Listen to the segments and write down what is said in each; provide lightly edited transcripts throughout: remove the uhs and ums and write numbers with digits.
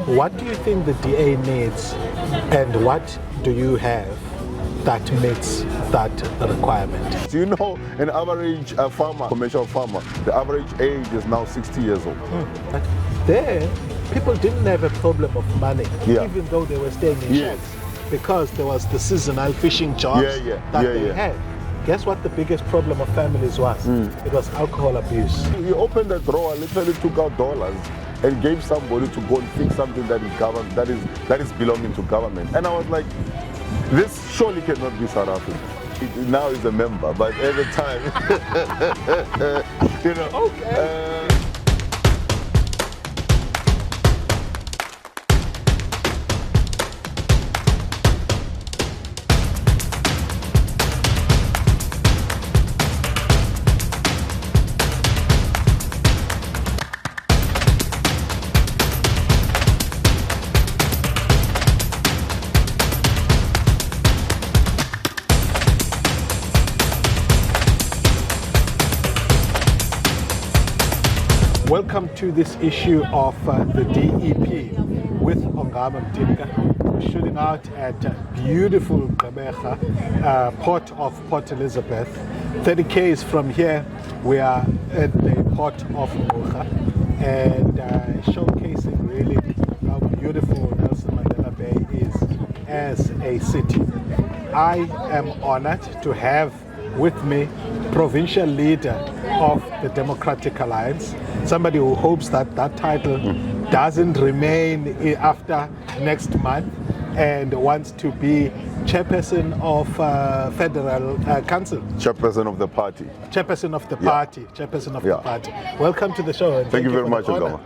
What do you think the DA needs, and what do you have that meets that requirement? Do you know an average farmer, commercial farmer, the average age is now 60 years old? But there, people didn't have a problem of money, even though they were staying in shacks, because there was the seasonal fishing jobs that they had. Guess what the biggest problem of families was? It was alcohol abuse. You opened the drawer, literally took out dollars and gave somebody to go and fix something that is belonging to government. And I was like, this surely cannot be South Africa. It now is a member, but at the time, you know. Okay. Welcome to this issue of the D.E.P. with Ongama Mtimka. We're shooting out at beautiful Gqeberha, port of Port Elizabeth. 30 k's from here, we are at the port of Ngqura and showcasing really how beautiful Nelson Mandela Bay is as a city. I am honored to have with me provincial leader of the Democratic Alliance, somebody who hopes that that title doesn't remain after next month, and wants to be chairperson of Federal Council. Chairperson of the party. Chairperson of the party. Chairperson of the party. Welcome to the show. And thank you very much, Ongama.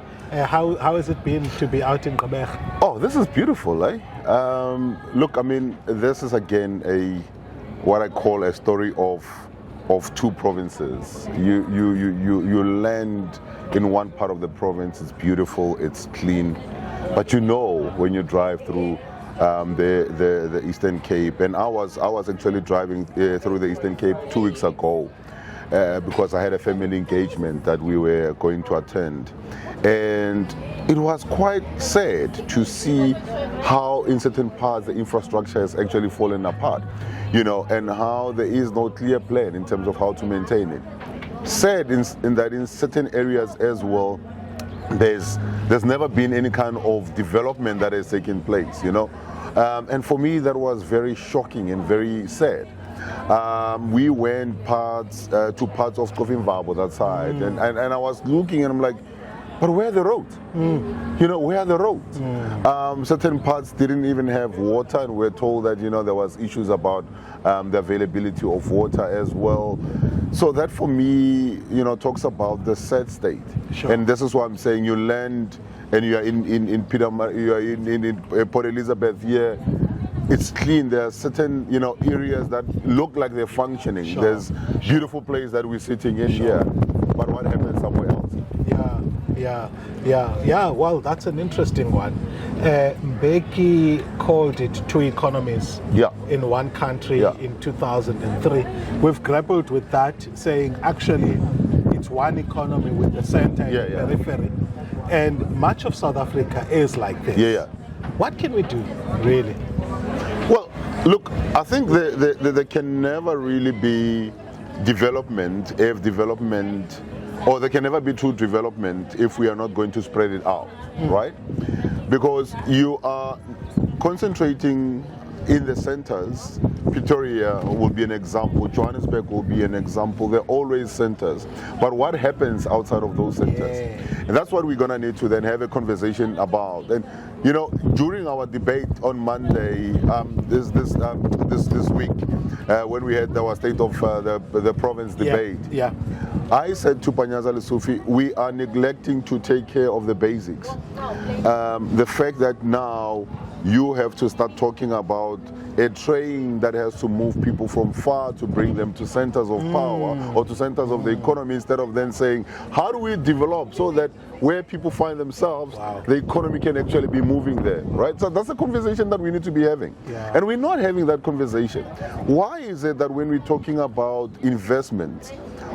How has it been to be out in Gqeberha? Oh, this is beautiful, eh? Look, I mean, this is again what I call a story of two provinces. You land in one part of the province, it's beautiful, it's clean, but you know when you drive through the Eastern Cape, and I was actually driving through the Eastern Cape 2 weeks ago because I had a family engagement that we were going to attend, and it was quite sad to see how in certain parts the infrastructure has actually fallen apart, you know, and how there is no clear plan in terms of how to maintain it. Sad in that in certain areas as well, there's never been any kind of development that has taken place, you know. And for me, that was very shocking and very sad. We went to parts of Skofimvabo, that side, and I was looking and I'm like, but where are the roads? You know, where are the roads? Certain parts didn't even have water, and we're told that, you know, there was issues about the availability of water as well. So that for me, you know, talks about the sad state. Sure. And this is why I'm saying you land and you are in Port Elizabeth here. It's clean. There are certain, you know, areas that look like they're functioning. Sure. There's beautiful place that we're sitting in here. But what happens somewhere else? Yeah. Well, that's an interesting one. Mbeki called it two economies in one country in 2003. We've grappled with that, saying actually it's one economy with the center and the periphery. And much of South Africa is like this. What can we do, really? Well, look, I think there can never really be development or there can never be true development if we are not going to spread it out, right? Because you are concentrating in the centers. Pretoria will be an example, Johannesburg will be an example. They're always centers. But what happens outside of those centers? And that's what we're gonna need to then have a conversation about. And you know, during our debate on Monday, this week, when we had our state of the province debate, I said to Panyaza Lesufi, we are neglecting to take care of the basics. The fact that now you have to start talking about a train that has to move people from far to bring them to centers of power or to centers of the economy, instead of then saying, how do we develop so that where people find themselves, the economy can actually be moving there, right? So that's a conversation that we need to be having. And we're not having that conversation. Why is it that when we're talking about investments,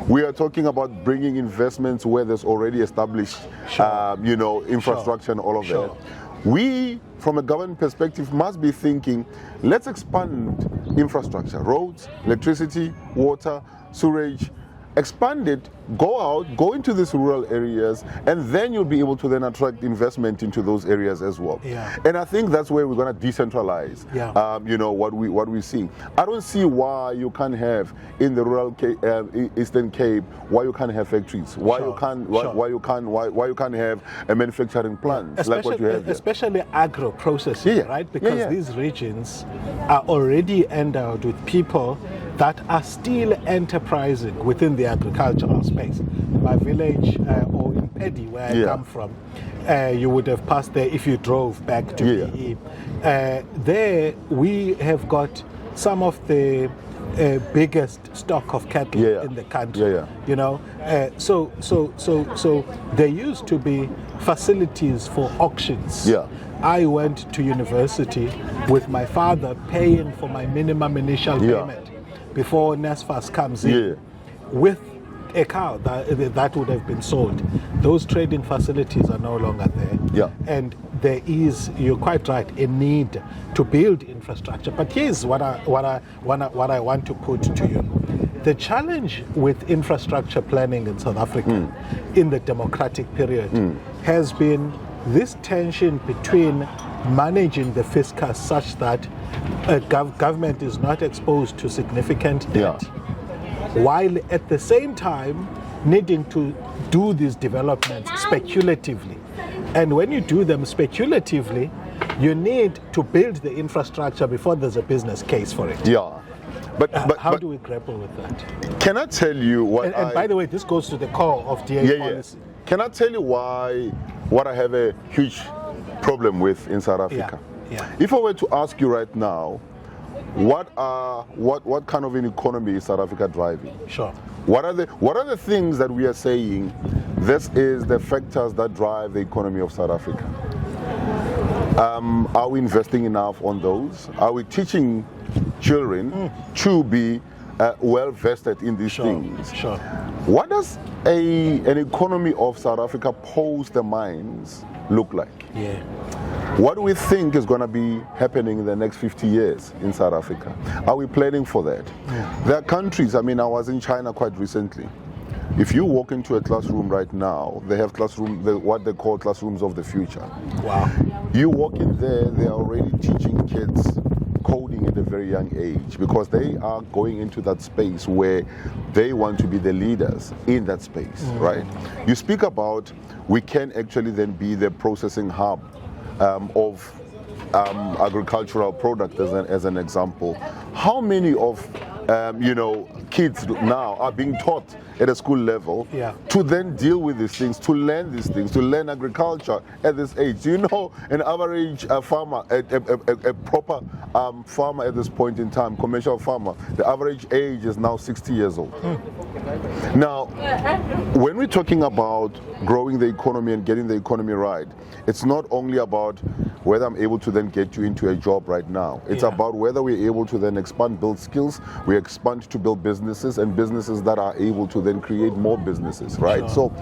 we are talking about bringing investments where there's already established, you know, infrastructure and all of that? we, from a government perspective, must be thinking, let's expand infrastructure, roads, electricity, water, sewage, expand it, go out, go into these rural areas, and then you'll be able to then attract investment into those areas as well. Yeah. And I think that's where we're going to decentralize, what we're seeing. I don't see why you can't have in the rural Eastern Cape, why you can't have factories, why you can't have a manufacturing plant like what you have here. Especially agro processing, right? Because these regions are already endowed with people that are still enterprising within the agricultural space. In my village or in Pedi, where I come from, you would have passed there if you drove back to D.E.P. There we have got some of the biggest stock of cattle in the country. You know, so there used to be facilities for auctions. I went to university with my father paying for my minimum initial payment before NSFAS comes in with a cow that would have been sold. Those trading facilities are no longer there. And there is, you're quite right, a need to build infrastructure. But here's what I want to put to you. The challenge with infrastructure planning in South Africa in the democratic period has been this tension between managing the fiscus such that government is not exposed to significant debt, while at the same time needing to do these developments speculatively. And when you do them speculatively, you need to build the infrastructure before there's a business case for it. But how do we grapple with that? Can I tell you what? And by the way, this goes to the core of D.E.P policy. Can I tell you what I have a huge problem with in South Africa? If I were to ask you right now, what kind of an economy is South Africa driving? What are the things that we are saying? This is the factors that drive the economy of South Africa. Are we investing enough on those? Are we teaching children to be well vested in these things? What does an economy of South Africa post the mines look like? What do we think is going to be happening in the next 50 years in South Africa? Are we planning for that? There are countries, I mean, I was in China quite recently. If you walk into a classroom right now, they have what they call classrooms of the future. You walk in there, they are already teaching kids coding at a very young age because they are going into that space where they want to be the leaders in that space, right? You speak about we can actually then be the processing hub of agricultural product as an example. How many of kids now are being taught at a school level to then deal with these things, to learn these things, to learn agriculture at this age? Do you know an average farmer, a proper farmer at this point in time, commercial farmer, the average age is now 60 years old. Now, when we're talking about growing the economy and getting the economy right, it's not only about whether I'm able to then get you into a job right now. It's about whether we're able to then expand, build skills, we expand to build businesses, and businesses that are able to then create more businesses, right? So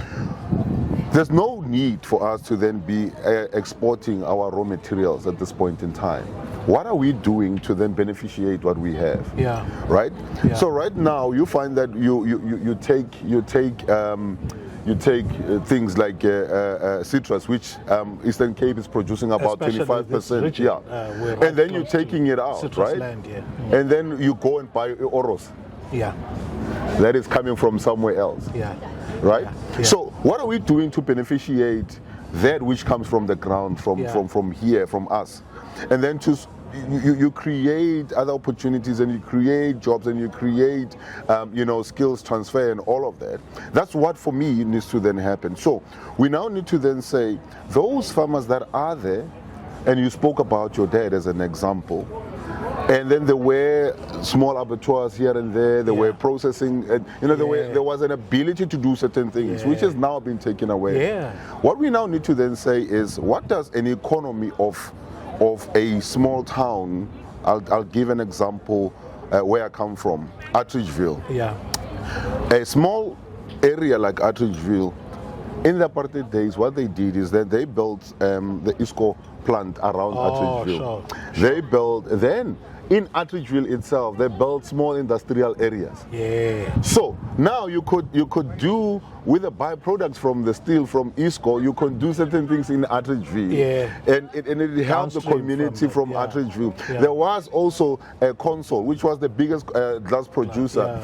there's no need for us to then be exporting our raw materials at this point in time. What are we doing to then beneficiate what we have? Right? So right now you find that you take things like citrus, which Eastern Cape is producing about 25%. And then you're taking it out, right? Land, and then you go and buy oros. That is coming from somewhere else. Right? So what are we doing to beneficiate that which comes from the ground, from here, from us? And then you create other opportunities, and you create jobs, and you create skills transfer and all of that. That's what for me needs to then happen. So we now need to then say those farmers that are there, and you spoke about your dad as an example, and then there were small abattoirs here and there, there were processing, and there was an ability to do certain things, which has now been taken away. What we now need to then say is, what does an economy of a small town, I'll give an example where I come from, Attridgeville. A small area like Attridgeville In the apartheid days, what they did is that they built the ISCO plant around Atteridgeville. They built, then in Atteridgeville itself, they built small industrial areas. Yeah. So now you could do with the byproducts from the steel from ISCO, you can do certain things in Atteridgeville. Yeah. And it helped the community from Atteridgeville. Yeah. There was also a Consol, which was the biggest glass producer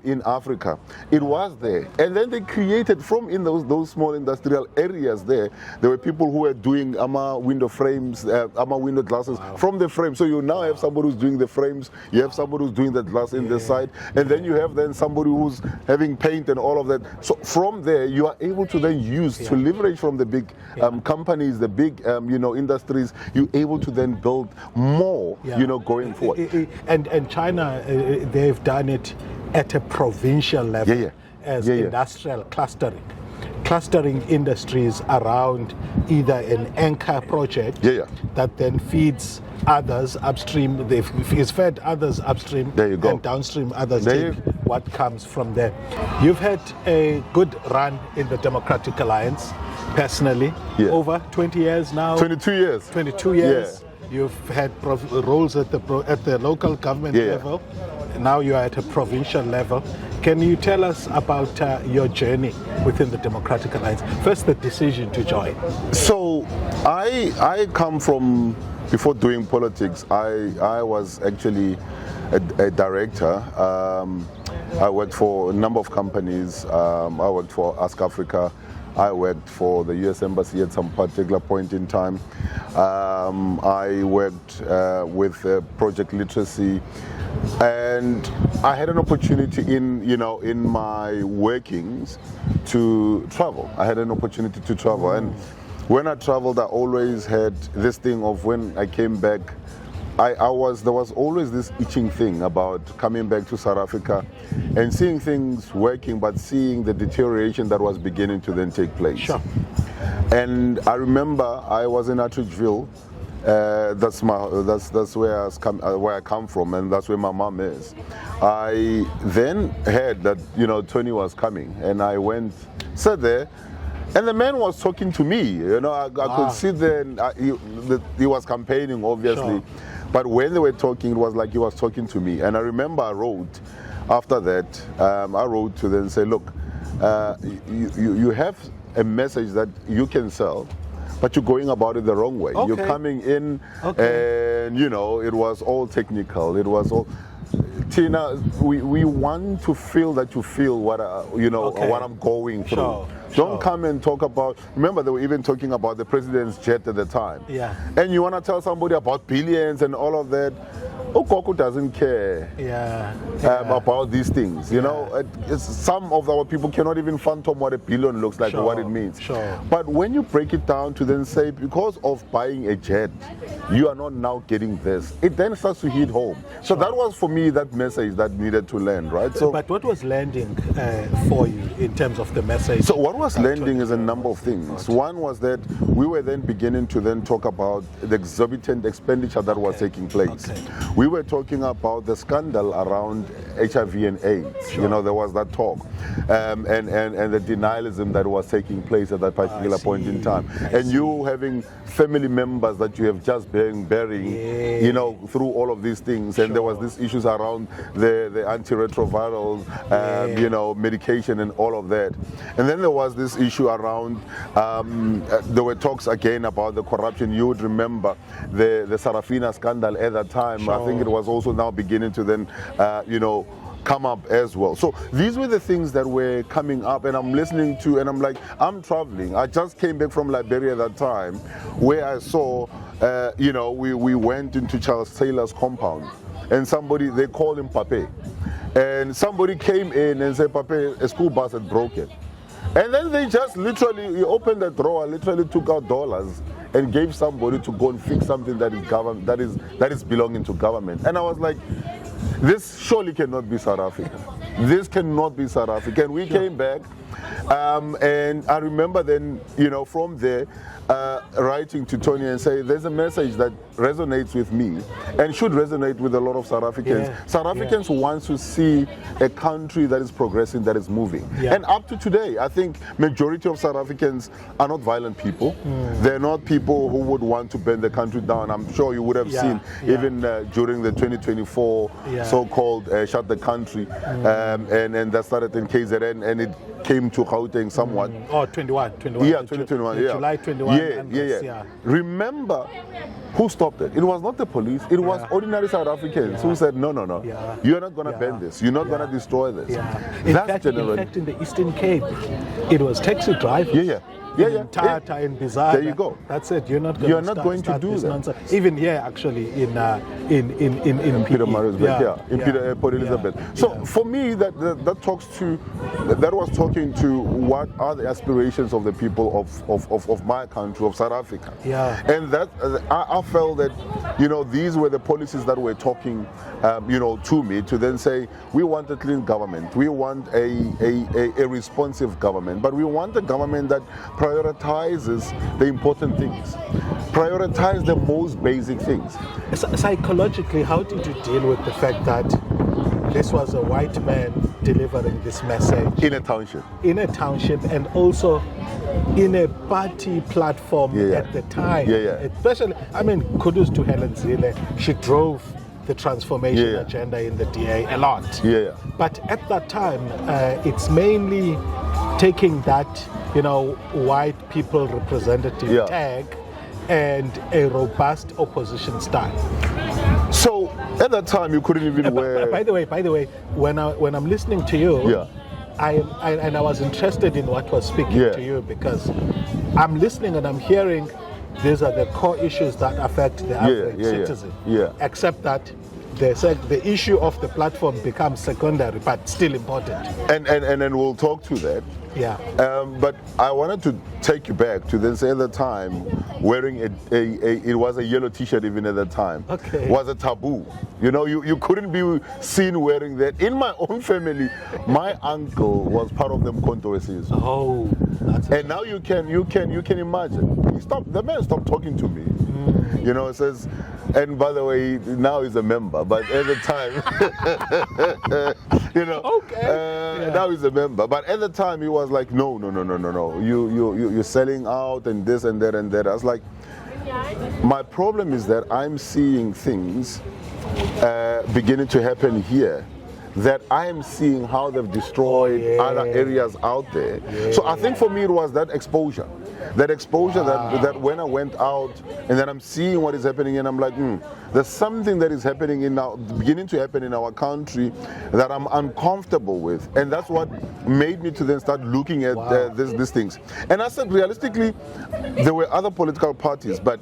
in Africa. It was there. And then they created from in those small industrial areas there were people who were doing AMA window frames, AMA window glasses from the frame. So you now have somebody who's doing the frames, you have somebody who's doing the glass in the side, and then you have then somebody who's having paint and all of that. So from there, you are able to then use to leverage from the big companies, the big industries. You're able to then build more, going forward. And China, they've done it at a provincial level as industrial clustering industries around either an anchor project that then feeds others upstream. It's fed others upstream, there you go. And downstream others take what comes from there. You've had a good run in the Democratic Alliance personally, over 20 years now. 22 years. 22 years. You've had roles at the local government level. Now you are at a provincial level. Can you tell us about your journey within the Democratic Alliance? First, the decision to join. So I come from, before doing politics, I was actually a director. I worked for a number of companies. I worked for Ask Africa. I worked for the US Embassy at some particular point in time. I worked with Project Literacy, and I had an opportunity in my workings to travel. I had an opportunity to travel, and when I traveled, I always had this thing of when I came back, there was always this itching thing about coming back to South Africa and seeing things working, but seeing the deterioration that was beginning to then take place. Sure. And I remember I was in Atteridgeville. That's where I come from, and that's where my mom is. I then heard that Tony was coming, and I sat there. And the man was talking to me, I could see then he was campaigning, obviously. Sure. But when they were talking, it was like he was talking to me. And I remember I wrote, after that, I wrote to them and say, look, you have a message that you can sell, but you're going about it the wrong way. Okay. You're coming in and, it was all technical. It was all... Tina, we want to feel that you feel what I'm going through. Sure. Don't come and talk about, remember they were even talking about the president's jet at the time. Yeah. And you want to tell somebody about billions and all of that. Okoko doesn't care about these things. Some of our people cannot even fathom what a billion looks like or what it means. Sure. But when you break it down to then say, because of buying a jet, you are not now getting this, it then starts to hit home. So that was for me that message that needed to land, right? So, but what was landing for you in terms of the message? So what was landing is a number of things. One was that we were then beginning to then talk about the exorbitant expenditure that was taking place. We were talking about the scandal around HIV and AIDS. Sure. There was that talk, and the denialism that was taking place at that particular point in time. And you having family members that you have just been burying, through all of these things. And there was these issues around the antiretrovirals, medication and all of that. And then there was this issue around, there were talks again about the corruption. You would remember the Sarafina scandal at that time. Sure. I think it was also now beginning to then, come up as well. So these were the things that were coming up, and I'm listening to, and I'm like, I'm traveling. I just came back from Liberia at that time, where I saw, we went into Charles Taylor's compound, and they called him Pape. And somebody came in and said, Pape, a school bus had broken. And then they just literally opened the drawer, literally took out dollars and gave somebody to go and fix something that is belonging to government. And I was like, this surely cannot be South Africa. This cannot be South Africa. And we came back, and I remember then, from there, writing to Tony and say, there's a message that resonates with me and should resonate with a lot of South Africans. Yeah. South Africans want to see a country that is progressing, that is moving. Yeah. And up to today, I think majority of South Africans are not violent people. They're not people who would want to burn the country down. I'm sure you would have seen even during the 2024 so-called shut the country, and that started in KZN and it came to Gauteng somewhat. Oh, 21. Yeah, 2021. Yeah. July 21. Yeah. Remember who stopped it? It was not the police. It was ordinary South Africans who said, no. Yeah. You're not going to bend this. You're not going to destroy this. In fact, in the Eastern Cape, it was taxi drivers. Tata and Bizarre. There you go. That's it. You're not going to do that. Nonsense. Even here, actually, in Peter Maritzburg, in Port Elizabeth. So for me, that was talking to what are the aspirations of the people of my country, of South Africa. And that I felt that these were the policies that were talking to me, to then say we want a clean government, we want a responsive government, but we want a government that prioritizes the important things, prioritize the most basic things. Psychologically, how did you deal with the fact that this was a white man delivering this message in a township, and also in a party platform at the time? Especially, kudos to Helen Zille. She drove the transformation agenda in the DA a lot. But at that time, it's mainly taking that white people representative tag and a robust opposition style. So at that time, you couldn't even wear. By the way, when I'm listening to you, I was interested in what was speaking to you, because I'm listening and I'm hearing these are the core issues that affect the average citizen. Except that the issue of the platform becomes secondary, but still important. And then we'll talk to that. But I wanted to take you back to then say at the time, wearing it was a yellow T-shirt even at the time. Was a taboo. You couldn't be seen wearing that. In my own family, my uncle was part of them controversies. Oh, and now you can imagine. The man stopped talking to me. It says, and by the way, now he's a member, but at the time, now he's a member. But at the time, he was like, no, you're selling out and this and that and that. I was like, my problem is that I'm seeing things beginning to happen here, that I am seeing how they've destroyed other areas out there. So I think for me it was that exposure that when I went out and then I'm seeing what is happening and I'm like, there's something that is happening beginning to happen in our country that I'm uncomfortable with, and that's what made me to then start looking at these things. And I said, realistically, there were other political parties, but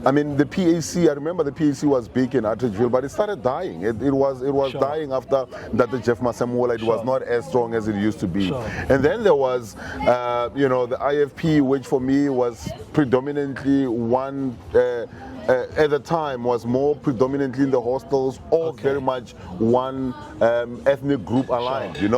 the PAC, I remember the PAC was big in Atteridgeville, but it started dying. It was dying after that the Jeff Masemola. It was not as strong as it used to be. And then there was, the IFP, which for me was predominantly one, at the time was more predominantly in the hostels, or very much one ethnic group aligned, and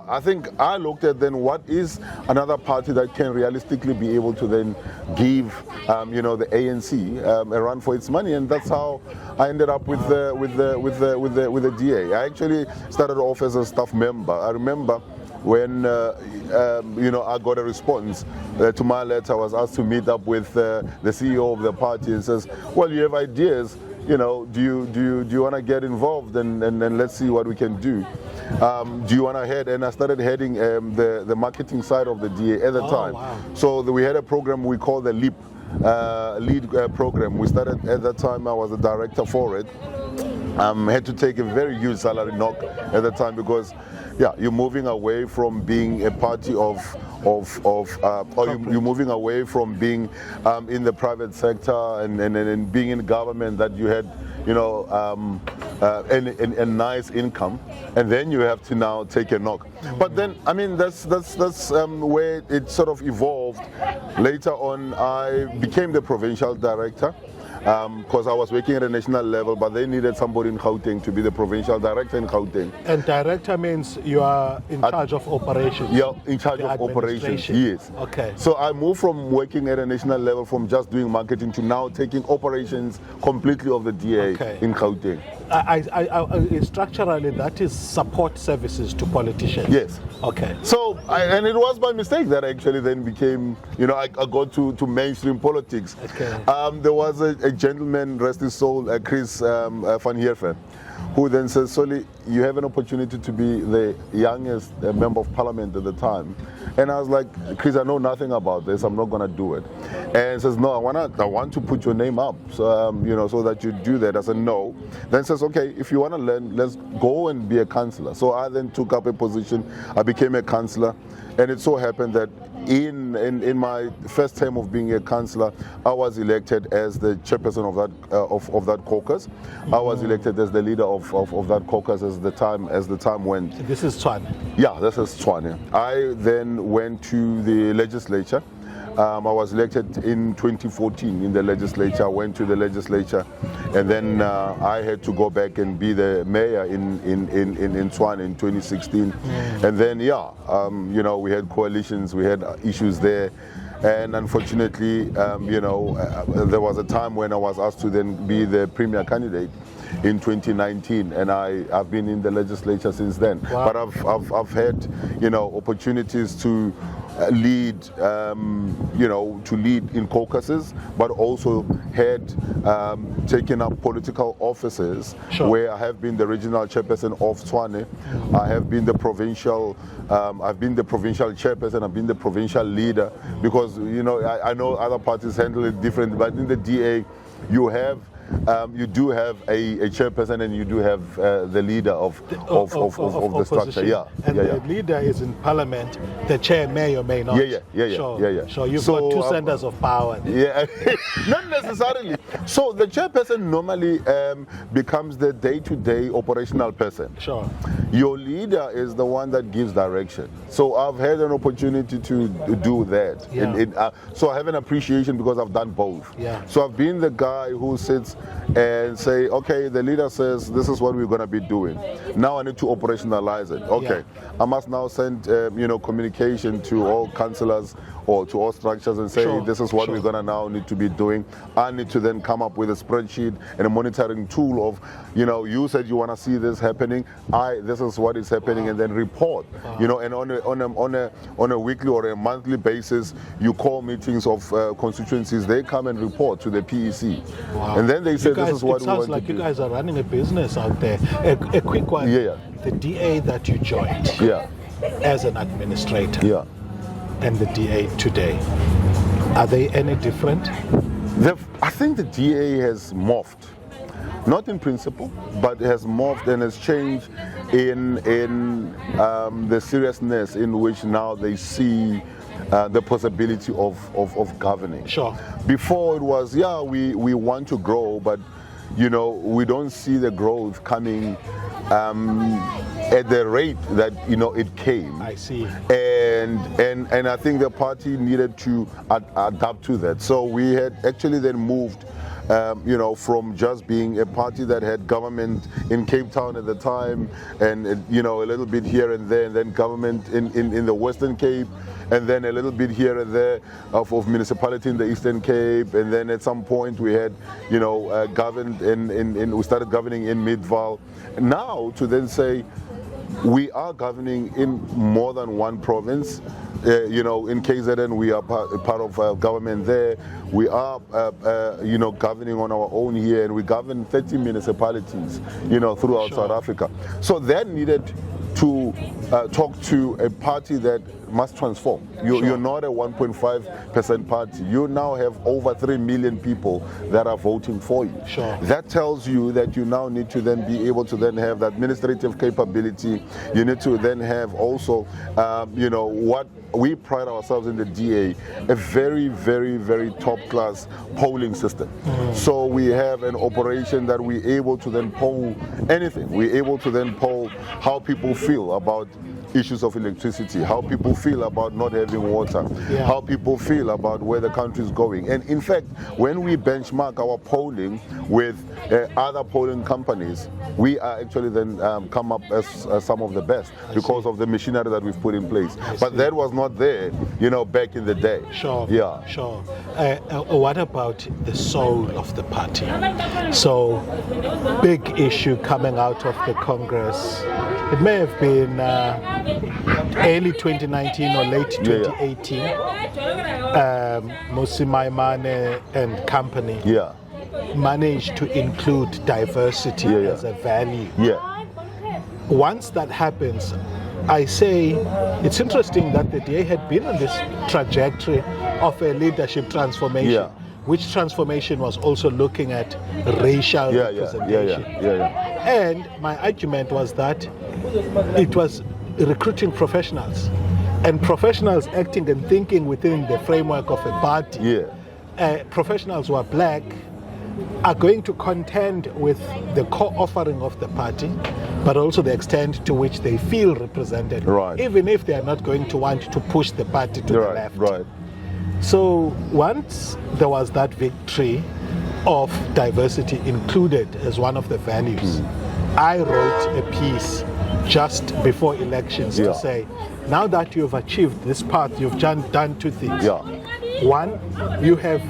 I think I looked at then what is another party that can realistically be able to then give the ANC a run for its money, and that's how I ended up with the DA. I actually started off as a staff member. I remember when I got a response to my letter, I was asked to meet up with the CEO of the party, and says, well, you have ideas, do you want to get involved, and let's see what we can do. Do you want to head? And I started heading the marketing side of the DA at the time. So we had a program we called the D.E.P lead program. We started at that time. I was the director for it. Had to take a very huge salary knock at the time, because you're moving away from being a party you're moving away from being in the private sector and being in government, that you had a nice income, and then you have to now take a knock. But then, I mean, that's where it sort of evolved. Later on, I became the provincial director, because I was working at a national level, but they needed somebody in Gauteng to be the provincial director in Gauteng. And director means you are in charge of operations? Yeah, in charge of operations, yes. Okay. So I moved from working at a national level, from just doing marketing, to now taking operations completely of the DA in Gauteng. Structurally, that is support services to politicians? Yes. Okay. So, and it was by mistake that I actually then became, I got to mainstream politics. Okay. There was a gentleman, rest his soul, Chris van Heerfen, who then says, Solly, you have an opportunity to be the youngest member of parliament at the time. And I was like, Chris, I know nothing about this, I'm not going to do it. And he says, no, I want to put your name up, so, so that you do that. I said, no. Then says, okay, if you want to learn, let's go and be a councillor. So I then took up a position, I became a councillor, and it so happened that in my first term of being a councillor, I was elected as the chairperson of that caucus. I was elected as the leader of that caucus as the time went. This is Tshwane? Yeah, this is Tshwane. I then went to the legislature. I was elected in 2014 in the legislature. I went to the legislature, and then I had to go back and be the mayor in Tshwane in 2016. And then, we had coalitions, we had issues there. And unfortunately, there was a time when I was asked to then be the premier candidate in 2019, and I've been in the legislature since then. Wow. But I've had opportunities to lead, to lead in caucuses, but also had taken up political offices where I have been the regional chairperson of Tshwane. I have been the provincial. I've been the provincial chairperson. I've been the provincial leader, because I know other parties handle it different, but in the DA, you do have a chairperson, and you do have the leader of the structure. Yeah, and the leader is in parliament. The chair may or may not. So you've got two centers of power. Yeah, not necessarily. So the chairperson normally becomes the day-to-day operational person. Sure. Your leader is the one that gives direction. So I've had an opportunity to do that. Yeah. So I have an appreciation because I've done both. Yeah. So I've been the guy who sits and say, okay, the leader says this is what we're going to be doing. Now I need to operationalize it. Okay, I must now send communication to all councillors or to all structures and say this is what we're going to now need to be doing. I need to then come up with a spreadsheet and a monitoring tool of, you said you want to see this happening. This is what is happening, and then report. And on a weekly or a monthly basis, you call meetings of constituencies. They come and report to the PEC, and then they say this is what we want to do. It sounds like you guys are running a business out there. A quick one. The DA that you joined as an administrator and the DA today, are they any different? I think the DA has morphed. Not in principle, but has morphed and has changed in the seriousness in which now they see the possibility of governing. Sure. Before it was, we want to grow, but we don't see the growth coming at the rate that it came. I see. And I think the party needed to adapt to that. So we had actually then moved from just being a party that had government in Cape Town at the time, and a little bit here and there, and then government in the Western Cape, and then a little bit here and there of municipality in the Eastern Cape, and then at some point we had governed we started governing in Midvaal. Now to then say we are governing in more than one province. In KZN we are part of government there. We are, governing on our own here, and we govern 30 municipalities, throughout South Africa. So that needed to talk to a party that must transform. You're not a 1.5% party. You now have over 3 million people that are voting for you. Sure. That tells you that you now need to then be able to then have that administrative capability. You need to then have also, what we pride ourselves in the DA, a very, very, very top-class polling system. So we have an operation that we're able to then poll anything. We're able to then poll how people feel about issues of electricity, how people feel about not having water, how people feel about where the country is going. And in fact, when we benchmark our polling with other polling companies, we are actually then come up as some of the best because of the machinery that we've put in place. But that was not there, back in the day. Sure. Yeah. Sure. What about the soul of the party? So, big issue coming out of the Congress. It may have been early 2019 or late 2018. Msimanga and company managed to include diversity as a value. Once that happens, I say it's interesting that the DA had been on this trajectory of a leadership transformation, which transformation was also looking at racial representation. And my argument was that it was recruiting professionals, and professionals acting and thinking within the framework of a party. Professionals who are black are going to contend with the core offering of the party, but also the extent to which they feel represented, even if they are not going to want to push the party to the left. So once there was that victory of diversity included as one of the values, I wrote a piece just before elections to say, now that you've achieved this path, you've done two things. One, you have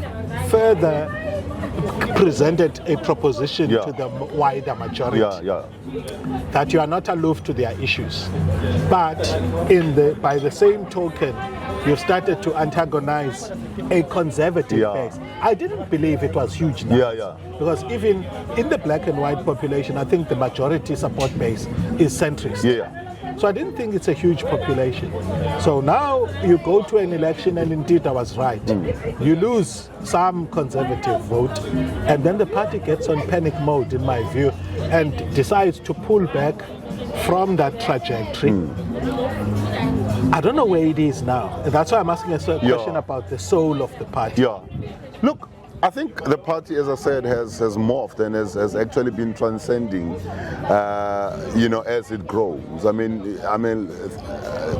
further presented a proposition to the wider majority that you are not aloof to their issues, but by the same token, you've started to antagonize a conservative base. I didn't believe it was huge numbers, because even in the black and white population, I think the majority support base is centrist. So I didn't think it's a huge population. So now you go to an election, and indeed I was right. You lose some conservative vote, and then the party gets on panic mode, in my view, and decides to pull back from that trajectory. I don't know where it is now. That's why I'm asking a question about the soul of the party. Look, I think the party, as I said, has morphed and has actually been transcending, as it grows. I mean,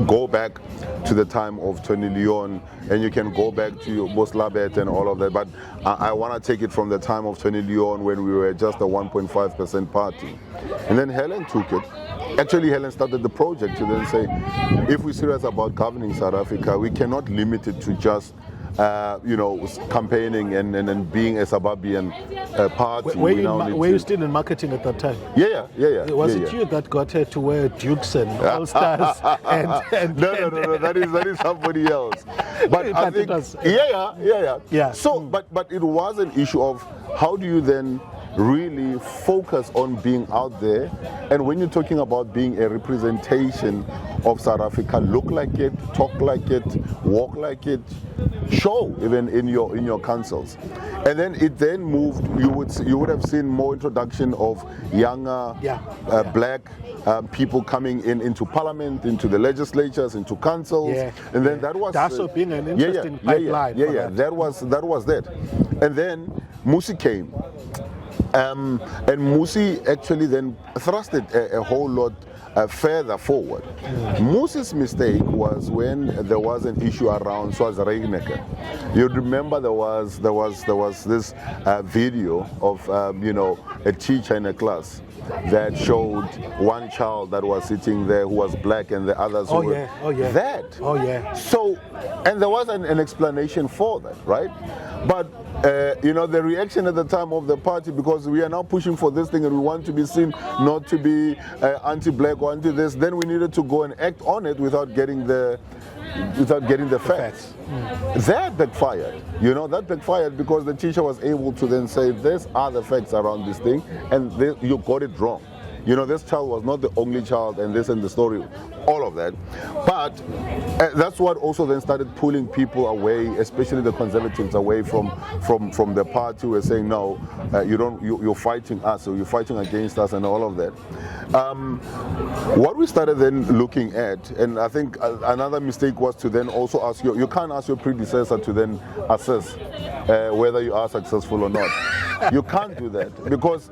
go back to the time of Tony Leon, and you can go back to Boslabet and all of that. But I want to take it from the time of Tony Leon, when we were just a 1.5% party, and then Helen took it. Actually, Helen started the project to then say, if we're serious about governing South Africa, we cannot limit it to just campaigning and being a suburban party. Were you still in marketing at that time? Was it you that got her to wear Dukes and All-Stars? No, that is somebody else. But I think, So, but it was an issue of how do you then really focus on being out there, and when you're talking about being a representation of South Africa, look like it, talk like it, walk like it, show even in your councils. And then it then moved. You would have seen more introduction of younger black people coming into parliament, into the legislatures, into councils, and then that was also been an interesting pipeline. That was that. And then Musi came. And Musi actually then thrusted a whole lot further forward. Musi's mistake was when there was an issue around Swaziland. You remember there was this video of a teacher in a class that showed one child that was sitting there who was black, and the others were that. So, and there was an explanation for that, right? But the reaction at the time of the party, because we are now pushing for this thing and we want to be seen not to be anti-black or anti-this, then we needed to go and act on it without getting the facts. That backfired. That backfired because the teacher was able to then say, these are the facts around this thing, and you got it wrong. You know, this child was not the only child, and this and the story, all of that. But that's what also then started pulling people away, especially the conservatives, away from the party who were saying, no, you're fighting us, or you're fighting against us, and all of that. What we started then looking at, and I think another mistake was to then also ask you can't ask your predecessor to then assess whether you are successful or not. You can't do that, because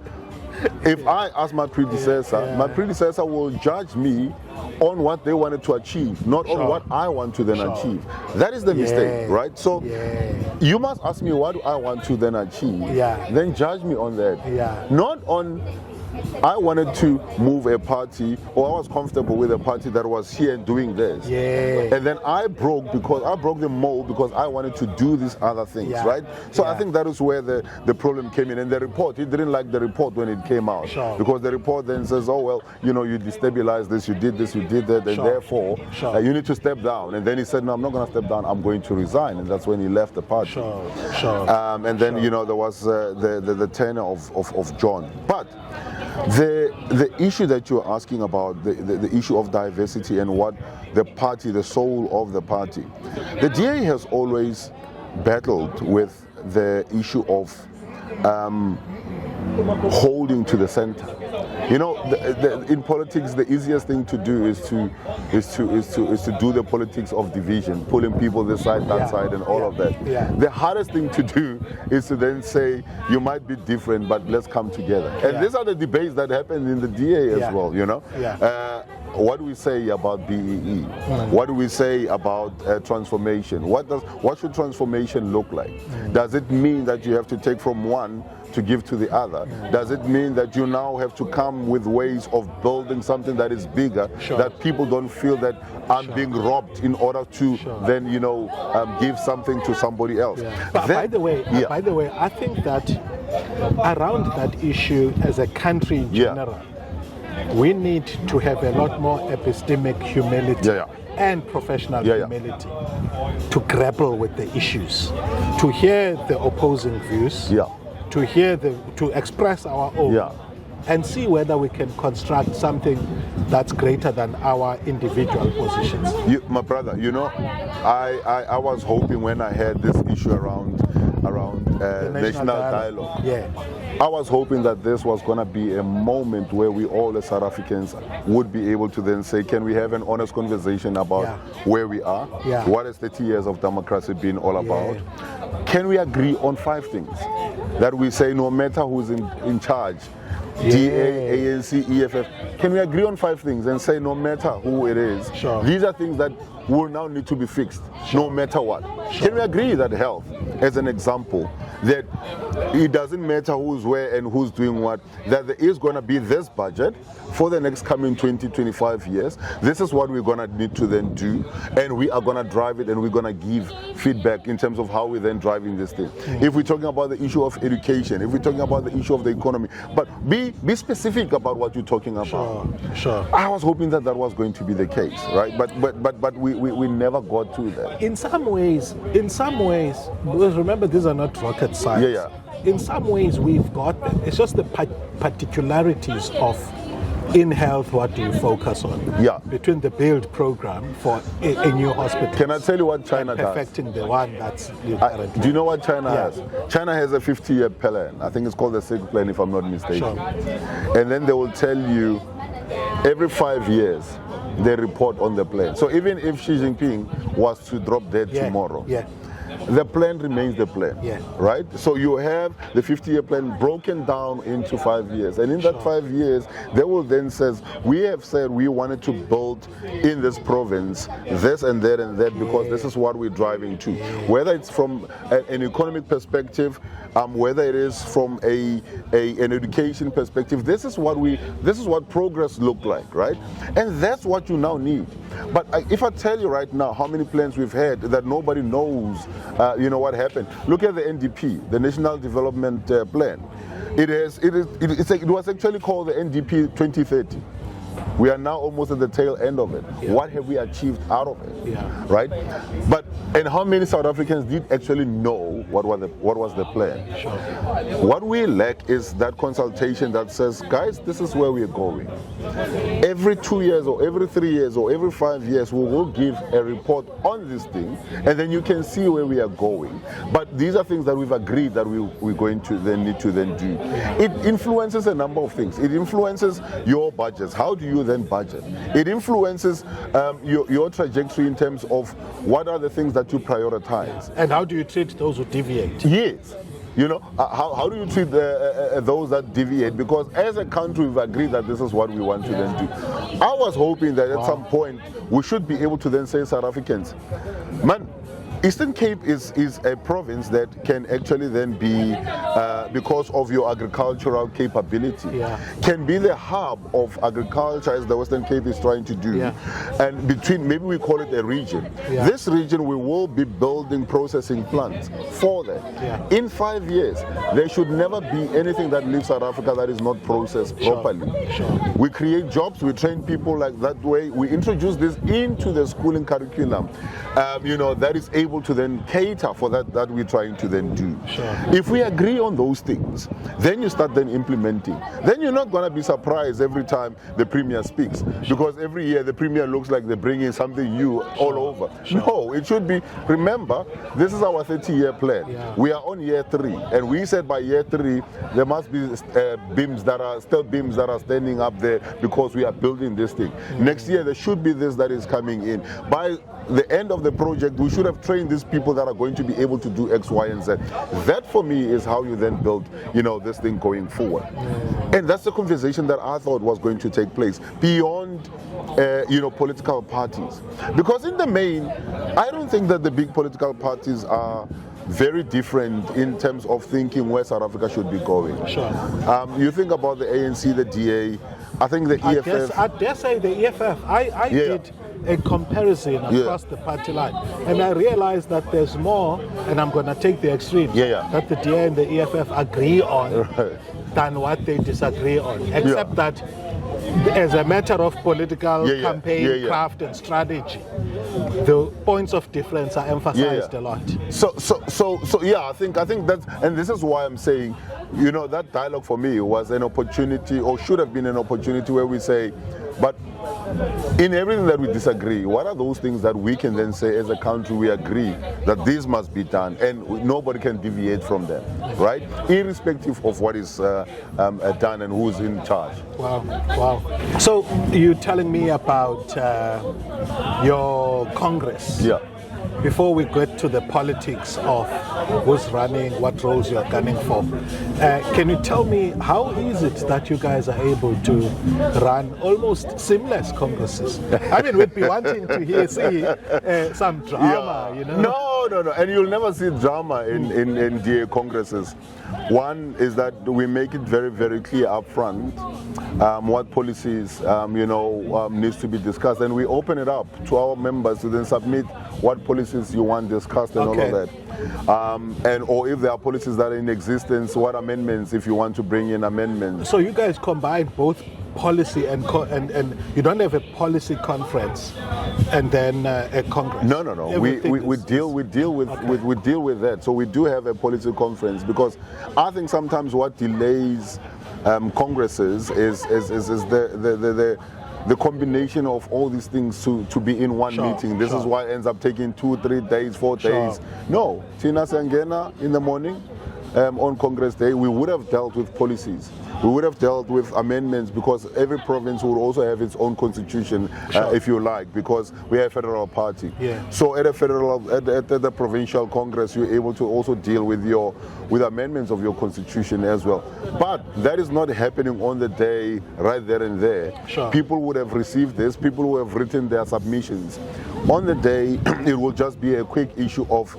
if I ask my predecessor, my predecessor will judge me on what they wanted to achieve, not on what I want to then achieve. That is the mistake, right? So you must ask me, what do I want to then achieve? Then judge me on that. Not on, I wanted to move a party, or I was comfortable with a party that was here doing this. And then I broke the mold because I wanted to do these other things, right? So I think that is where the problem came in. And the report, he didn't like the report when it came out. Because the report then says, oh, well, you know, you destabilized this, you did that, and therefore you need to step down. And then he said, no, I'm not going to step down, I'm going to resign. And that's when he left the party. And then, you know, there was the tenure of John. But the issue that you're asking about, the issue of diversity and what the party, the soul of the party, the DA has always battled with the issue of holding to the center. You know, in politics, the easiest thing to do is to do the politics of division, pulling people this side, that side, and all of that. The hardest thing to do is to then say, you might be different, but let's come together. And these are the debates that happen in the DA as well, you know. What do we say about BEE? What do we say about transformation? What should transformation look like? Does it mean that you have to take from one to give to the other? Does it mean that you now have to come with ways of building something that is bigger, that people don't feel that I'm being robbed in order to then, you know, give something to somebody else? But by the way, I think that around that issue as a country in general, we need to have a lot more epistemic humility and professional humility to grapple with the issues, to hear the opposing views, to express our own, and see whether we can construct something that's greater than our individual positions. My brother, you know, I was hoping when I had this issue around national dialogue. I was hoping that this was going to be a moment where we all as South Africans would be able to then say, can we have an honest conversation about where we are? What has 30 years of democracy been all about? Can we agree on 5 things that we say, no matter who's in charge, DA, ANC, EFF, can we agree on 5 things and say, no matter who it is, these are things that will now need to be fixed, no matter what? Can we agree that health, as an example, that it doesn't matter who's where and who's doing what, that there is going to be this budget for the next coming 20-25 years. This is what we're going to need to then do, and we are going to drive it, and we're going to give feedback in terms of how we're then driving this thing. If we're talking about the issue of education, if we're talking about the issue of the economy, but be specific about what you're talking about. I was hoping that was going to be the case, right? But we never got to that. In some ways, because remember, these are not rocket science. In some ways, we've got them. It's just the particularities of in health, what do you focus on? Between the build program for a new hospital. Can I tell you what China does? Perfecting the one that's do you know what China has? China has a 50-year plan. I think it's called the SIG plan, if I'm not mistaken. And then they will tell you every 5 years they report on the plan. So even if Xi Jinping was to drop dead tomorrow, the plan remains the plan, right? So you have the 50-year plan broken down into 5 years. And in that 5 years, they will then says, we have said we wanted to build in this province this and that and that because this is what we're driving to. Whether it's from an economic perspective, whether it is from an education perspective, this is what progress look like, right? And that's what you now need. But if I tell you right now how many plans we've had that nobody knows, you know what happened. Look at the NDP, the National Development Plan. It was actually called the NDP 2030. We are now almost at the tail end of it. Yeah. What have we achieved out of it? Yeah. Right? And how many South Africans did actually know what was the plan? Sure. What we lack is that consultation that says, guys, this is where we're going. Every 2 years or every 3 years or every 5 years, we will give a report on this thing, and then you can see where we are going. But these are things that we've agreed that we're going to then need to then do. It influences a number of things. It influences your budgets. How do you then budget? It influences your trajectory in terms of what are the things that you prioritize. And how do you treat those who deviate? Yes. You know, how do you treat those that deviate? Because as a country, we've agreed that this is what we want to then do. I was hoping that at some point we should be able to then say, South Africans, man, Eastern Cape is a province that can actually then be, because of your agricultural capability, can be the hub of agriculture as the Western Cape is trying to do. And between, maybe we call it a region. This region, we will be building processing plants for that. In 5 years, there should never be anything that leaves South Africa that is not processed properly. We create jobs, we train people like that way. We introduce this into the schooling curriculum, you know, that is able to then cater for that we're trying to then do. If we agree on those things, then you start then implementing. Then you're not going to be surprised every time the Premier speaks, because every year the Premier looks like they're bringing something new all over. No, it should be, remember, this is our 30-year plan. We are on year 3, and we said by year 3 there must be beams that are standing up there because we are building this thing. Next year there should be this that is coming in. By the end of the project, we should have trained these people that are going to be able to do X, Y, and Z. That for me is how you then build, you know, this thing going forward. And that's the conversation that I thought was going to take place beyond, you know, political parties. Because in the main, I don't think that the big political parties are very different in terms of thinking where South Africa should be going. You think about the ANC, the DA, I think the EFF. I dare say the EFF. I did a comparison across the party line, and I realized that there's more, and I'm going to take the extreme, that the DA and the EFF agree on than what they disagree on, except that as a matter of political campaign craft and strategy, the points of difference are emphasized a lot. So yeah, I think that's, and this is why I'm saying, you know, that dialogue for me was an opportunity, or should have been an opportunity, where we say, but in everything that we disagree, what are those things that we can then say as a country we agree that these must be done, and nobody can deviate from them, right? Irrespective of what is done and who's in charge. Wow. So you're telling me about your Congress. Before we get to the politics of who's running, what roles you're gunning for, can you tell me how is it that you guys are able to run almost seamless congresses? I mean, we'd be wanting to see some drama, you know? No, and you'll never see drama in DA congresses. One is that we make it very, very clear up front what policies, you know, needs to be discussed, and we open it up to our members to then submit what policies you want discussed and all of that. And or if there are policies that are in existence, what amendments, if you want to bring in amendments. So you guys combine both policy and you don't have a policy conference and then a congress. No. We deal with that. So we do have a policy conference, because I think sometimes what delays congresses is the combination of all these things to be in one meeting. This is why it ends up taking 2, 3 days, 4 days. No, Tina Sangena in the morning on Congress Day, we would have dealt with policies. We would have dealt with amendments, because every province would also have its own constitution, if you like, because we are a federal party. So at a federal, at the provincial congress, you're able to also deal with amendments of your constitution as well. But that is not happening on the day, right there and there. People would have received this. People who have written their submissions On the day, it will just be a quick issue of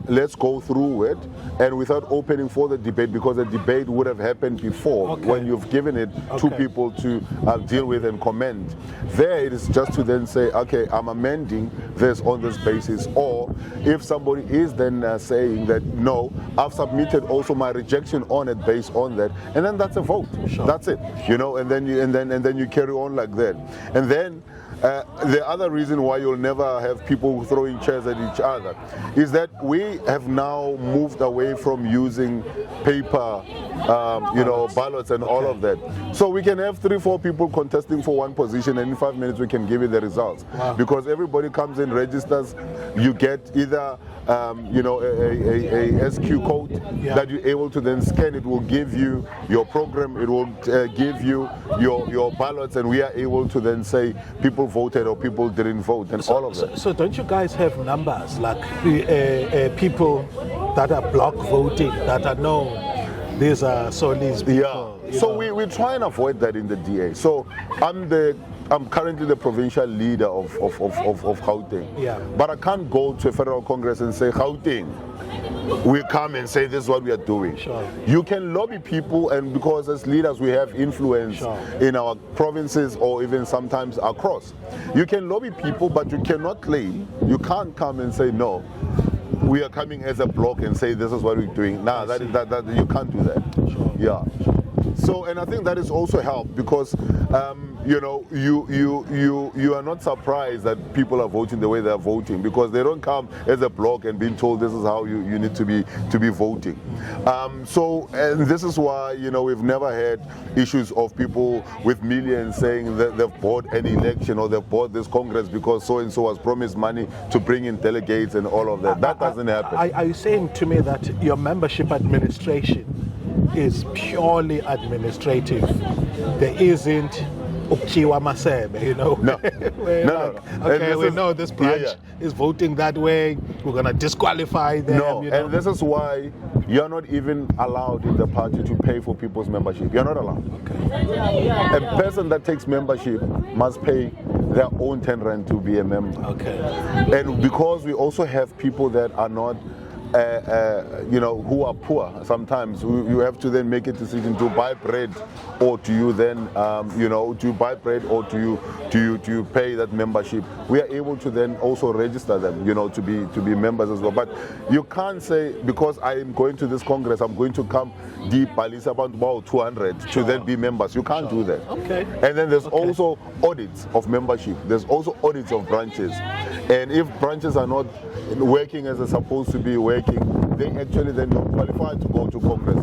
let's go through it, and without opening for the debate, because the debate would have happened before when you've given it to people to deal with and comment. There it is just to then say, okay, I'm amending this on this basis, or if somebody is then saying that no, I've submitted also my rejection on it based on that, and then that's a vote. That's it, and then you carry on like that, and then. The other reason why you'll never have people throwing chairs at each other is that we have now moved away from using paper, ballots and all of that. So we can have 3-4 people contesting for one position, and in 5 minutes we can give you the results. Because everybody comes in, registers, you get either a SQ code that you're able to then scan. It will give you your program, it will give you your ballots, and we are able to then say people voted or people didn't vote, and all of that. So don't you guys have numbers like people that are block voting that are known? These are Solly's people. So we try and avoid that in the DA. So I'm currently the provincial leader of Gauteng. But I can't go to a federal congress and say, Gauteng, we come and say this is what we are doing. You can lobby people, and because as leaders we have influence in our provinces or even sometimes across. You can lobby people, but you cannot claim, you can't come and say no. We are coming as a block and say this is what we're doing. Nah, that you can't do that. So, and I think that is also helped because you are not surprised that people are voting the way they are voting, because they don't come as a block and being told this is how you need to be voting. And this is why we've never had issues of people with millions saying that they've bought an election or they've bought this congress because so and so has promised money to bring in delegates and all of that. That doesn't happen. Are you saying to me that your membership administration is purely administrative? There isn't Ukiwa Masebe, No. No. Okay, we know this branch is voting that way. We're going to disqualify them. No, and this is why you're not even allowed in the party to pay for people's membership. You're not allowed. A person that takes membership must pay their own 10 rand to be a member. And because we also have people that are not who are poor, sometimes you have to then make a decision to buy bread, or to you then to buy bread, or to you pay that membership. We are able to then also register them to be members as well. But you can't say because I am going to this congress I'm going to come deep about 200 to then be members. You can't do that. And then there's also audits of membership, there's also audits of branches, and if branches are not working as they're supposed to be working, they actually then don't qualify to go to Congress.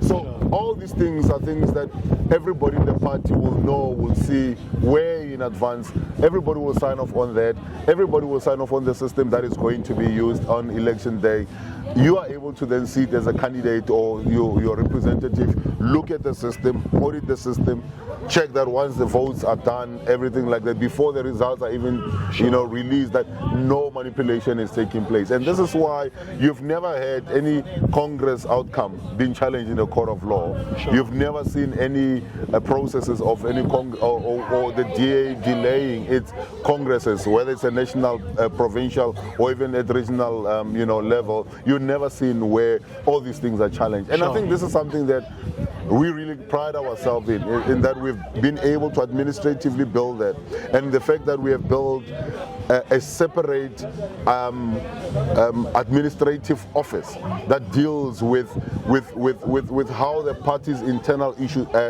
So all these things are things that everybody in the party will know, will see way in advance. Everybody will sign off on that. Everybody will sign off on the system that is going to be used on election day. You are able to then sit as a candidate or your representative, look at the system, audit the system, check that once the votes are done, everything like that, before the results are even released, that no manipulation is taking place. And this is why you've never had any Congress outcome being challenged in a court of law. You've never seen any processes of any or the DA delaying its congresses, whether it's a national, provincial, or even at regional level. You've never seen where all these things are challenged. And I think this is something that we really pride ourselves in that we've been able to administratively build that, and the fact that we have built a separate administrative office that deals with how the party's internal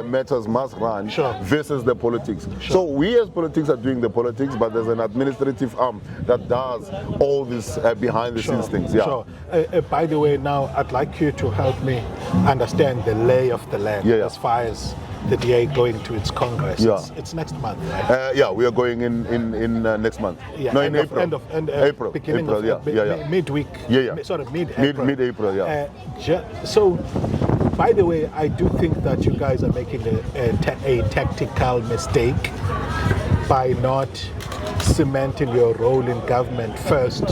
matters must run versus the politics. So we as politics are doing the politics, but there's an administrative arm that does all this behind the scenes things. By the way, now I'd like you to help me understand the lay of the land as far as the DA going to its Congress. It's next month, right? We are going in next month. No, in April. April. Beginning April, of midweek. Sort of mid-April. Mid-April, so, by the way, I do think that you guys are making a tactical mistake by not cementing your role in government first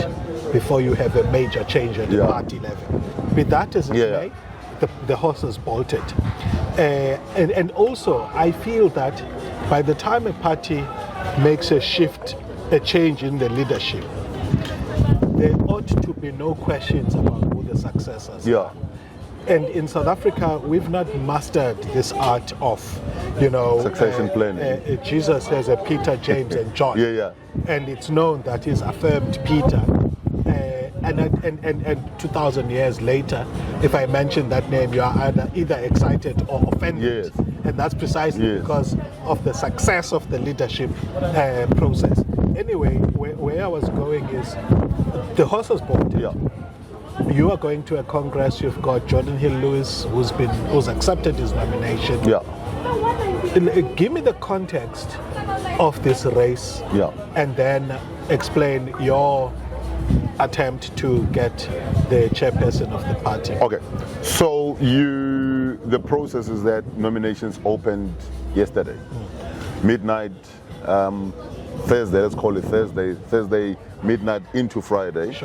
before you have a major change at the party level. But that as it may, the horse is bolted. And also, I feel that by the time a party makes a shift a change in the leadership, there ought to be no questions about who the successors are. And in South Africa, we've not mastered this art of, succession planning. Jesus has a Peter, James, and John. And it's known that he's affirmed Peter. And 2,000 years later, if I mention that name, you are either excited or offended. And that's precisely because of the success of the leadership process. Anyway, where I was going is the horse was bought. You are going to a congress. You've got Jordan Hill-Lewis, who's accepted his nomination. Give me the context of this race, and then explain your attempt to get the chairperson of the party. Okay, so the process is that nominations opened yesterday, midnight, Thursday. Let's call it Thursday midnight into Friday.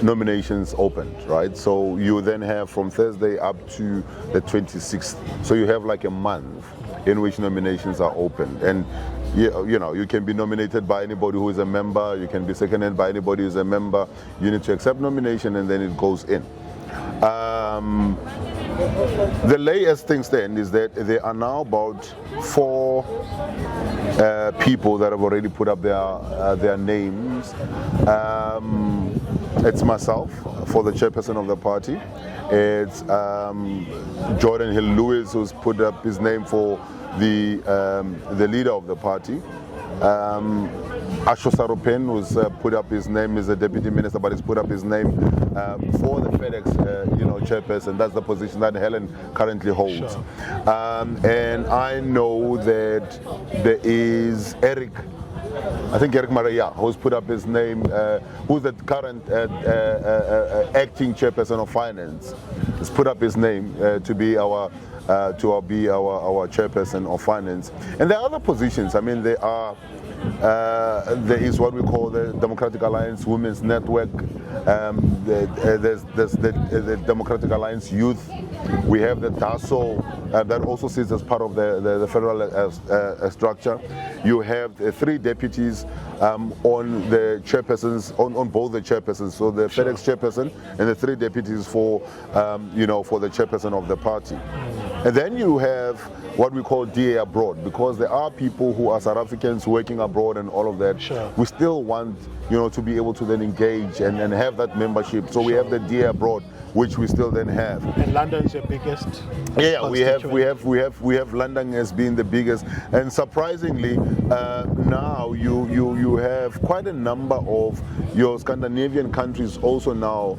Nominations opened, right? So you then have from Thursday up to the 26th. So you have like a month in which nominations are opened. And you can be nominated by anybody who is a member, you can be seconded by anybody who is a member. You need to accept nomination and then it goes in. The lay as things stand is that there are now about 4 people that have already put up their names. It's myself for the chairperson of the party. It's Jordan Hill-Lewis, who's put up his name for the leader of the party. Asho Saropen, who's put up his name, is a deputy minister, but he's put up his name for the FedEx, chairperson. That's the position that Helen currently holds. And I know that there is Eric Maria, who's put up his name, who's the current acting chairperson of finance, has put up his name to be our chairperson of finance. And there are other positions. I mean, there is what we call the Democratic Alliance Women's Network. There's the Democratic Alliance Youth. We have the DASO that also sits as part of the federal structure. You have 3 deputies on the chairpersons, on both the chairpersons. So the FedEx chairperson and the 3 deputies for the chairperson of the party. And then you have what we call DA abroad, because there are people who are South Africans working abroad and all of that. We still want to be able to then engage and have that membership. So we have the DA abroad, which we still then have. And London's your biggest. We have London as being the biggest, and surprisingly, now you have quite a number of your Scandinavian countries also now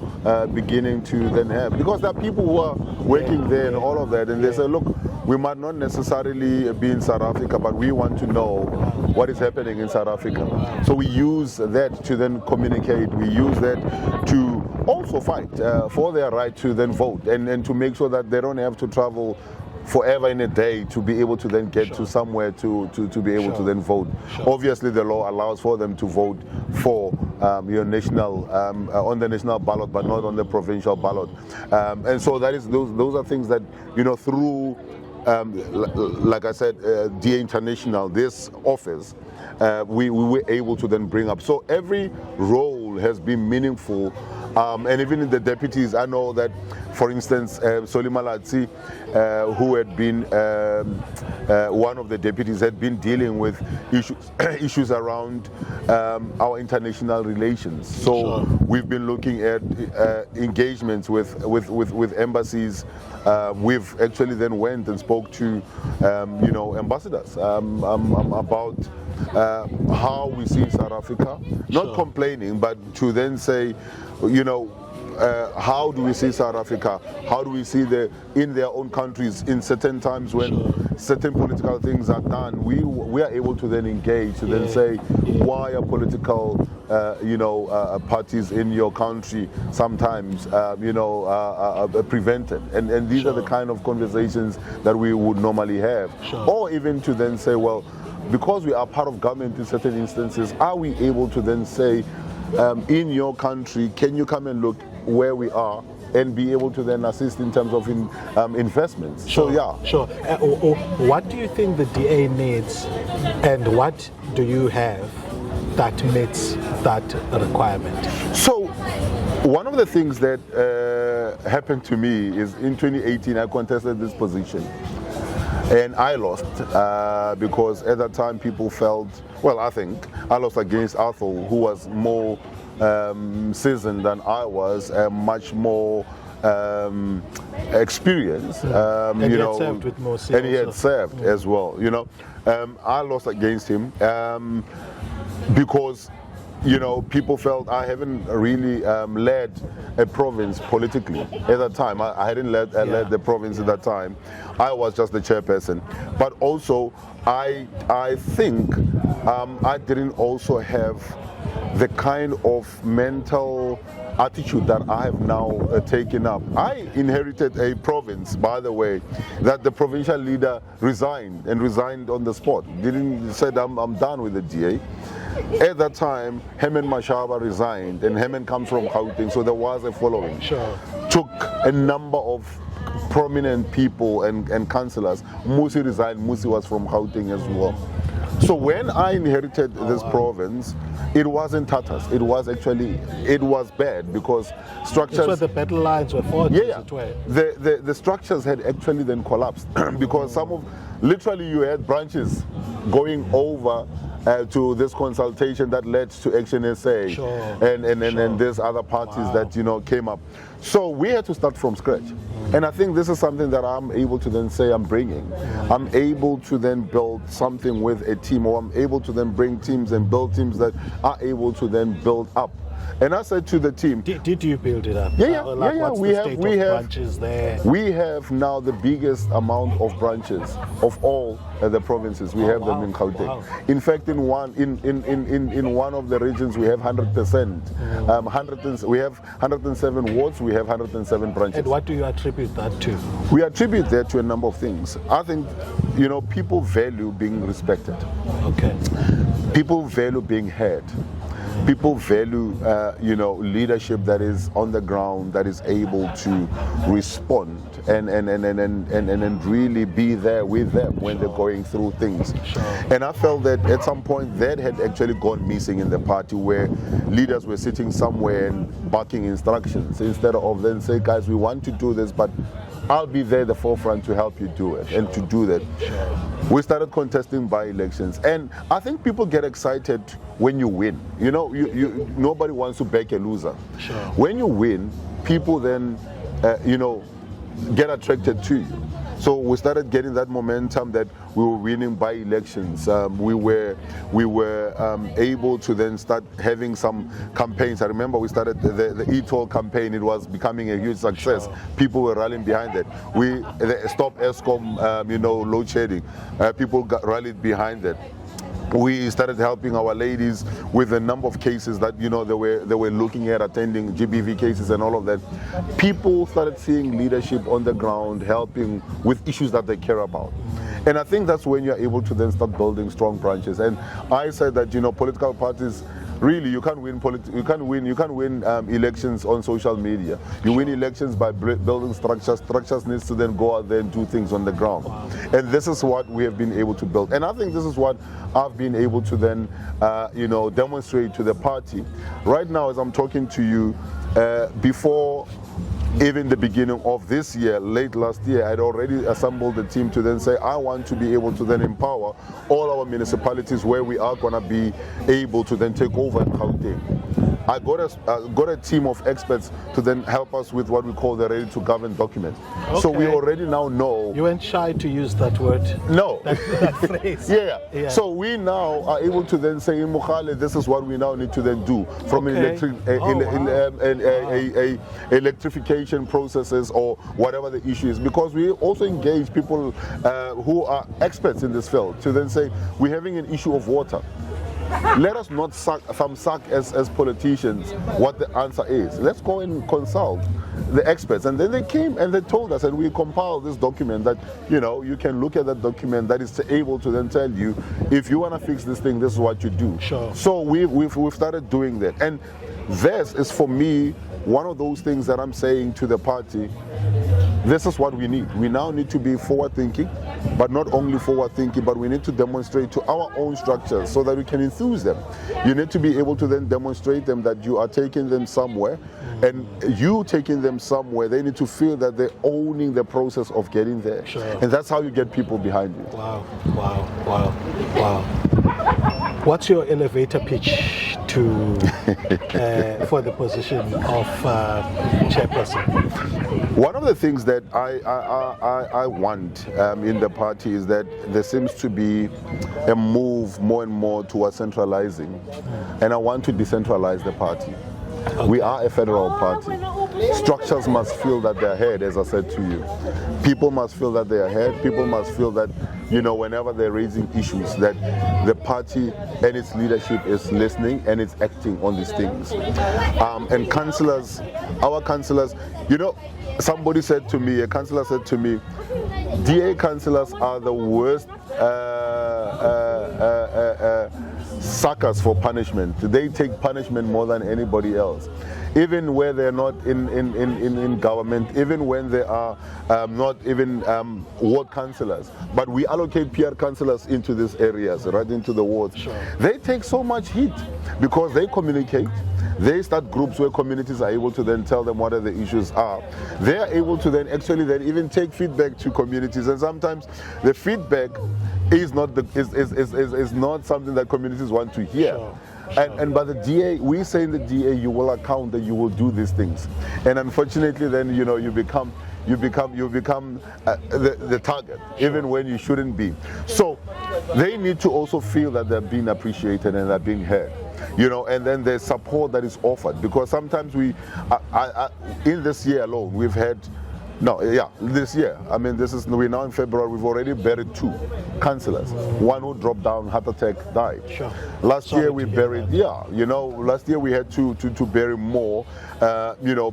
beginning to then have, because there are people who are working there and all of that, and they say, look, we might not necessarily be in South Africa, but we want to know what is happening in South Africa. So we use that to then communicate. We use that to also fight for their right to then vote, and to make sure that they don't have to travel forever in a day to be able to then get to somewhere to be able to then vote. Obviously, the law allows for them to vote for national on the national ballot, but not on the provincial ballot. And so that is those are things that through like I said, DA International, this office, we were able to then bring up. So every role has been meaningful. And even in the deputies, I know that, for instance, Solly Msimanga, who had been one of the deputies, had been dealing with issues around our international relations. So we've been looking at engagements with embassies. We've actually then went and spoke to ambassadors about how we see South Africa, not complaining, but to then say, how do we see South Africa? How do we see in their own countries in certain times when certain political things are done? We are able to then engage, to then say, why are political parties in your country sometimes prevented? And these are the kind of conversations that we would normally have. Or even to then say, well, because we are part of government in certain instances, are we able to then say, in your country, can you come and look where we are and be able to then assist in terms of investments? What do you think the DA needs, and what do you have that meets that requirement? So, one of the things that happened to me is in 2018 I contested this position. And I lost because at that time people felt, well, I think I lost against Arthur, who was more seasoned than I was, much more experienced. And you he know, had served with more and he had served as well. You know, I lost against him because, you know, people felt I haven't really led a province politically at that time. I hadn't led the province at that time. I was just the chairperson. But also, I think I didn't also have the kind of mental attitude that I have now taken up. I inherited a province, by the way, that the provincial leader resigned on the spot. Said I'm done with the DA. At that time, Hemen Mashaba resigned, and Hemen comes from Gauteng, so there was a following. Sure. Took a number of prominent people and councillors. Musi resigned. Musi was from Gauteng as well. So when I inherited this province, it wasn't tatters. It was bad because structures. That's where the battle lines were fought. Yeah. The structures had actually then collapsed because literally you had branches going over to this consultation that led to Action SA, and there's other parties that, you know, came up. So we had to start from scratch. And I think this is something that I'm able to then say I'm bringing. I'm able to then build something with a team, or I'm able to then bring teams and build teams that are able to then build up. And I said to the team, did you build it up? What's we have branches there. We have now the biggest amount of branches of all the provinces. We have them in Gauteng. Wow. In fact, in one of the regions we have 100%. We have 107 wards. We have 107 branches. And what do you attribute that to? We attribute that to a number of things. I think, you know, people value being respected. Okay. People value being heard. People value, you know, leadership that is on the ground, that is able to respond and really be there with them when they're going through things. And I felt that at some point that had actually gone missing in the party, where leaders were sitting somewhere and barking instructions instead of then say, guys, we want to do this, but I'll be there at the forefront to help you do it. And to do that, we started contesting by-elections. And I think people get excited when you win. You know, nobody wants to back a loser. Sure. When you win, people then, you know, get attracted to you. So we started getting that momentum that we were winning by elections. We were able to then start having some campaigns. I remember we started the e-toll campaign. It was becoming a huge success. Sure. People were rallying behind it. The Stop Eskom, you know, load shedding. People rallied behind it. We started helping our ladies with a number of cases that, you know, they were looking at attending GBV cases and all of that. People started seeing leadership on the ground, helping with issues that they care about. And I think that's when you're able to then start building strong branches. And I said that, you know, political parties, really, you can't win elections on social media. You win elections by building structures. Structures needs to then go out there and do things on the ground. Wow. And this is what we have been able to build. And I think this is what I've been able to then, you know, demonstrate to the party. Right now, as I'm talking to you, before even the beginning of this year, late last year, I'd already assembled the team to then say, I want to be able to then empower all our municipalities where we are going to be able to then take over in Gauteng. I got a team of experts to then help us with what we call the ready to govern document. Okay. So we already now know. You weren't shy to use that word. No. That phrase. Yeah. Yeah. So we now are able to then say, in Mukhale, this is what we now need to then do from electrification processes or whatever the issue is, because we also engage people who are experts in this field to then say, we're having an issue of water. Let us not suck as politicians what the answer is. Let's go and consult the experts. And then they came and they told us, and we compiled this document that, you know, you can look at that document that is able to then tell you, if you want to fix this thing, this is what you do. Sure. So we've started doing that. And this is, for me, one of those things that I'm saying to the party, this is what we need. We now need to be forward-thinking, but not only forward-thinking, but we need to demonstrate to our own structures so that we can enthuse them. You need to be able to then demonstrate them that you are taking them somewhere, and you taking them somewhere, they need to feel that they're owning the process of getting there. Sure. And that's how you get people behind you. Wow, wow, wow, wow. What's your elevator pitch to for the position of chairperson? One of the things that I want in the party is that there seems to be a move more and more towards centralizing, and I want to decentralize the party. Okay. We are a federal party. Structures must feel that they're heard, as I said to you. People must feel that they are heard. People must feel that, whenever they're raising issues, that the party and its leadership is listening and it's acting on these things. And councillors, our councillors, somebody said to me, a councillor said to me, DA councillors are the worst suckers for punishment. They take punishment more than anybody else. Even where they're not in government, even when they are not even ward councillors. But we allocate PR councillors into these areas, right into the wards. Sure. They take so much heat because they communicate. They start groups where communities are able to then tell them what are the issues are. They are able to then actually then even take feedback to communities, and sometimes the feedback is not is not something that communities want to hear. Sure. And by the DA, we say in the DA, you will account that you will do these things, and unfortunately, then you become the target, even when you shouldn't be. So they need to also feel that they're being appreciated and they're being heard. And then there's support that is offered, because sometimes in this year alone, we've had, this year, we're now in February, we've already buried 2 councillors. One who dropped down, heart attack, died. Sure. Last year we buried, last year we had to bury more,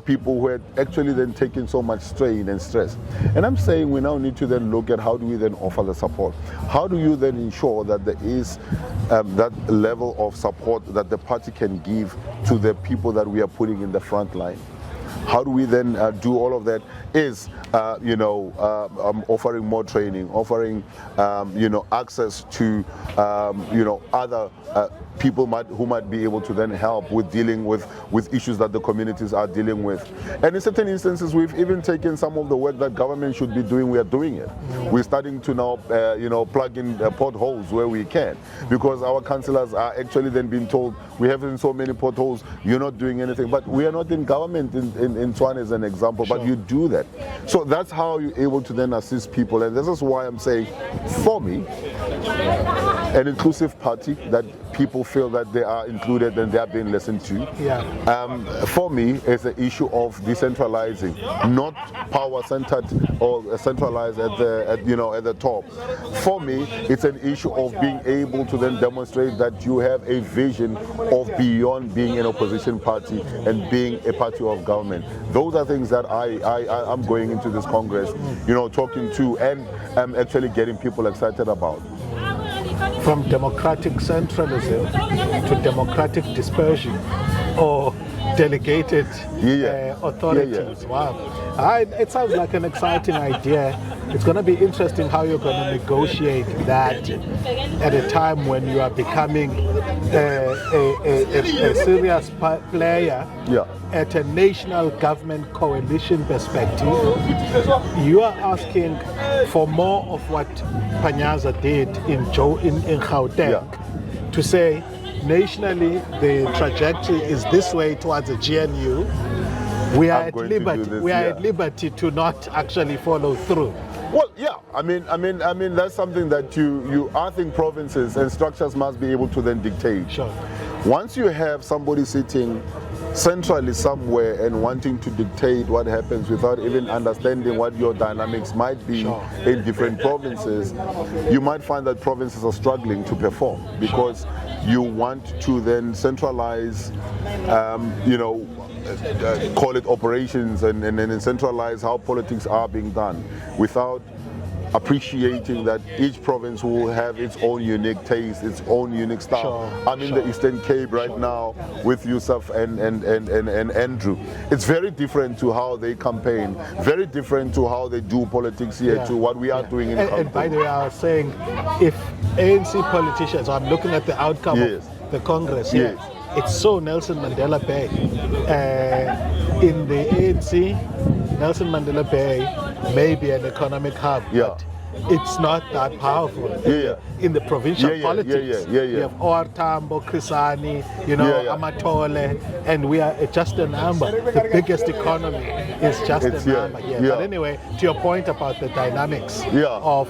people who had actually then taken so much strain and stress. And I'm saying we now need to then look at how do we then offer the support? How do you then ensure that there is that level of support that the party can give to the people that we are putting in the front line? How do we then do all of that? Is offering more training, offering access to other people who might be able to then help with dealing with issues that the communities are dealing with. And in certain instances, we've even taken some of the work that government should be doing. We are doing it. We're starting to now plug in potholes where we can, because our councillors are actually then being told we have so many potholes, you're not doing anything. But we are not in government in Tshwane as an example, but you do that. So that's how you're able to then assist people. And this is why I'm saying, for me, an inclusive party that people feel that they are included and they are being listened to. For me, it's the issue of decentralizing, not power-centered or centralized at the top. For me, it's an issue of being able to then demonstrate that you have a vision of beyond being an opposition party and being a party of government. Those are things that I'm going into this Congress, talking to and actually getting people excited about. From democratic centralism to democratic dispersion or delegated authorities. Wow. It sounds like an exciting idea. It's going to be interesting how you're going to negotiate that at a time when you are becoming a serious player at a national government coalition perspective. You are asking for more of what Panyaza did in Gauteng, to say nationally the trajectory is this way towards the GNU. We are at liberty to not actually follow through. Well, I mean that's something that I think provinces and structures must be able to then dictate. Sure. Once you have somebody sitting centrally somewhere and wanting to dictate what happens without even understanding what your dynamics might be in different provinces, you might find that provinces are struggling to perform because you want to then centralize, call it operations and centralize how politics are being done without appreciating that each province will have its own unique taste, its own unique style. I'm in the Eastern Cape right now with Yusuf and Andrew. It's very different to how they campaign, very different to how they do politics here, to what we are doing in campaign. And by the way, I was saying, if ANC politicians, I'm looking at the outcome of the Congress here, it's so Nelson Mandela Bay. In the ANC, Nelson Mandela Bay may be an economic hub, but it's not that powerful. In the provincial politics, we have OR Tambo, Krisani, Amatole, and we are just a number. The biggest economy is just a number here. But anyway, to your point about the dynamics of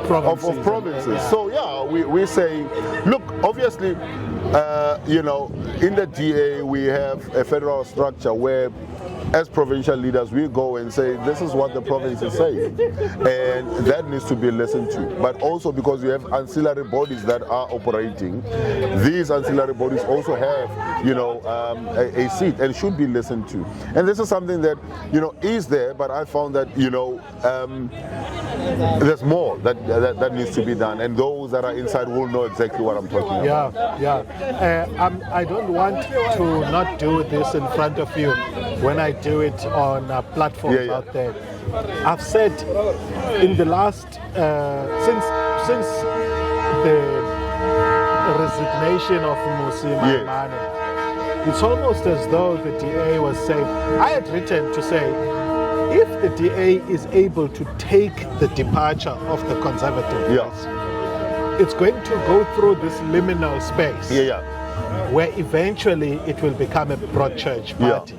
provinces. So we say, look, obviously, in the DA we have a federal structure where, as provincial leaders, we go and say, this is what the province is saying. And that needs to be listened to. But also because you have ancillary bodies that are operating, these ancillary bodies also have, a seat and should be listened to. And this is something that, is there, but I found that, there's more that needs to be done. And those that are inside will know exactly what I'm talking about. I don't want to not do this in front of you when I do it on platforms out there. I've said in the last, since the resignation of Msingama, it's almost as though the DA was saying, I had written to say, if the DA is able to take the departure of the Conservatives, it's going to go through this liminal space where eventually it will become a broad church party.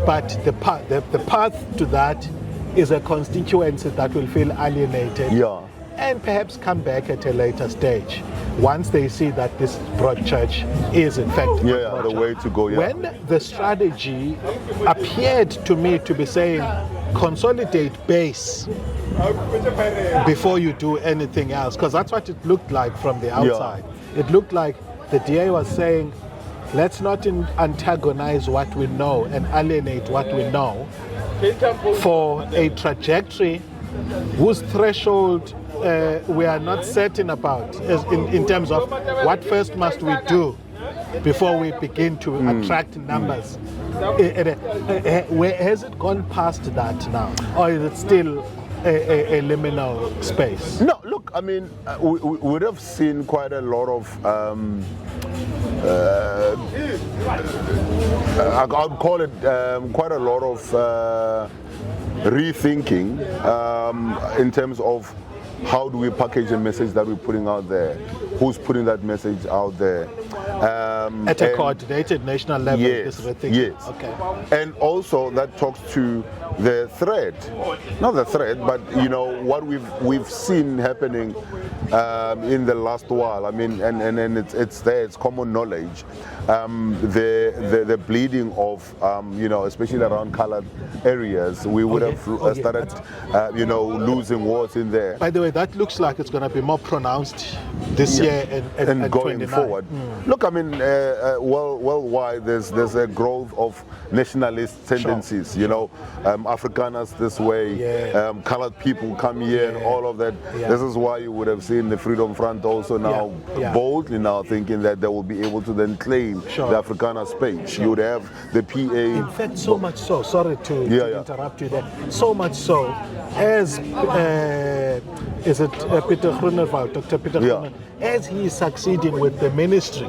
But the path to that is a constituency that will feel alienated and perhaps come back at a later stage once they see that this broad church is in fact the way to go. When the strategy appeared to me to be saying consolidate base before you do anything else, because that's what it looked like from the outside. It looked like the DA was saying, let's not antagonize what we know and alienate what we know for a trajectory whose threshold we are not certain about in terms of what first must we do before we begin to attract numbers. Where has it gone past that now? Or is it still a liminal space? No, look, I mean, we would have seen quite a lot of I would call it quite a lot of rethinking in terms of how do we package a message that we're putting out there? Who's putting that message out there? At a coordinated national level, this rethinking. Yes. Okay. And also that talks to the threat, not the threat, but what we've seen happening in the last while. I mean, and it's there. It's common knowledge. The bleeding of especially around colored areas, we would have started losing wars in there. By the way, that looks like it's going to be more pronounced this year and going 29. forward. Look, I mean, worldwide there's a growth of nationalist tendencies. Afrikaners this way, colored people come here, and all of that. This is why you would have seen the Freedom Front also now boldly now thinking that they will be able to then claim the Afrikaner space. You would have the PA. In fact, so much so. Sorry to interrupt you there. So much so as is it Peter Groenewald, Dr. Peter Groenewald, as he is succeeding with the ministry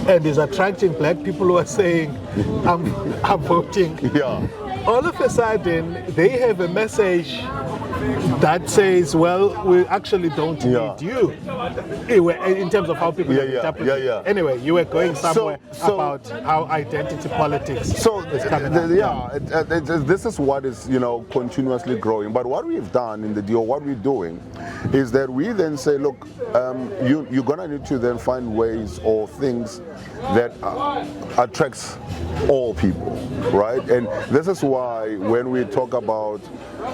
and is attracting black people who are saying, I'm voting. All of a sudden, they have a message that says, well, we actually don't need you. In terms of how people interpret it. Anyway, you were going somewhere about how identity politics is coming up. This is what is continuously growing. But what we've done in the deal, what we're doing, is that we then say, look, you're gonna need to then find ways or things that attracts all people, right? And this is why when we talk about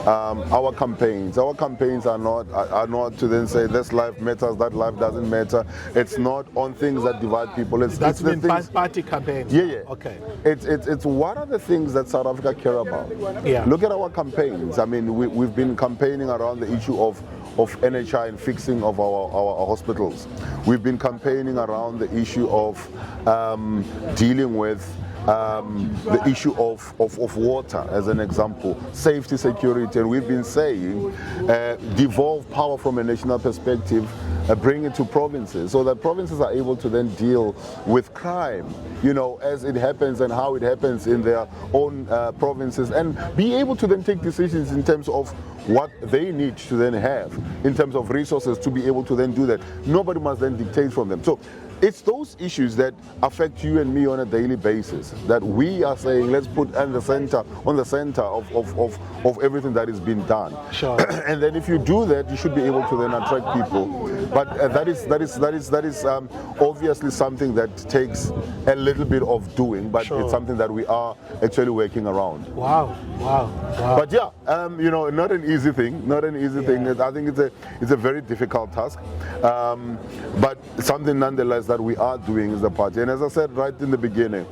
our campaigns. Our campaigns are not to then say this life matters, that life doesn't matter. It's not on things that divide people. It's the things, party campaigns. Yeah. Okay. It's what are the things that South Africa care about? Yeah. Look at our campaigns. I mean, we've been campaigning around the issue of NHI and fixing of our hospitals. We've been campaigning around the issue of dealing with the issue of water, as an example, safety, security, and we've been saying devolve power from a national perspective, bring it to provinces, so that provinces are able to then deal with crime, as it happens and how it happens in their own provinces, and be able to then take decisions in terms of what they need to then have in terms of resources to be able to then do that. Nobody must then dictate from them. So it's those issues that affect you and me on a daily basis that we are saying let's put on the center of everything that is being done. Sure. And then if you do that, you should be able to then attract people. But that is obviously something that takes a little bit of doing, but Sure. It's something that we are actually working around. Wow. But yeah, not an easy thing. Not an easy thing. I think it's a very difficult task, but something nonetheless that we are doing as a party. And as I said right in the beginning,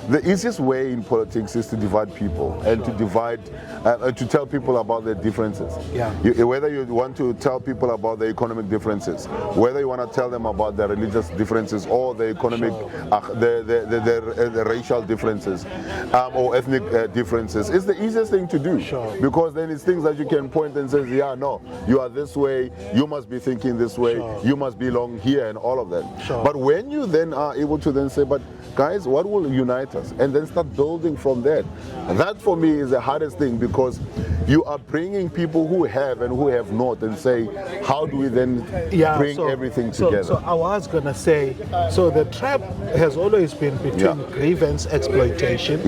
the easiest way in politics is to divide people and to divide, to tell people about their differences. Yeah. Whether you want to tell people about the economic differences, whether you want to tell them about their religious differences or the economic, the racial differences or ethnic differences, it's the easiest thing to do. Sure. Because then it's things that you can point and say, yeah, no, you are this way, you must be thinking this way, Sure. you must belong here, and all of that. Sure. But when you then are able to then say, but guys, what will unite us? And then start building from that. And that for me is the hardest thing, because you are bringing people who have and who have not and say, how do we then bring everything together? So I was going to say, so the trap has always been between grievance exploitation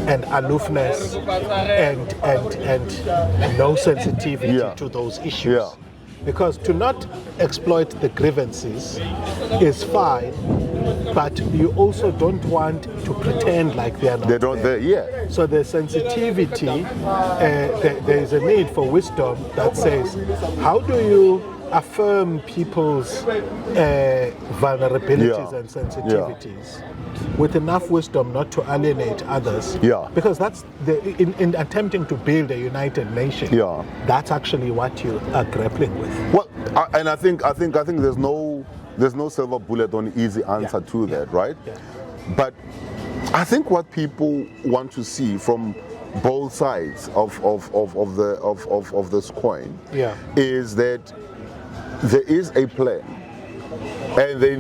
and aloofness and no sensitivity to those issues. Yeah. Because to not exploit the grievances is fine, but you also don't want to pretend like they are not there. So the sensitivity, there is a need for wisdom that says, how do you affirm people's vulnerabilities and sensitivities with enough wisdom not to alienate others? Because that's in attempting to build a united nation. That's actually what you are grappling with. Well, and I think there's no silver bullet on easy answer to that, right? But I think what people want to see from both sides of this coin is that there is a plan, and it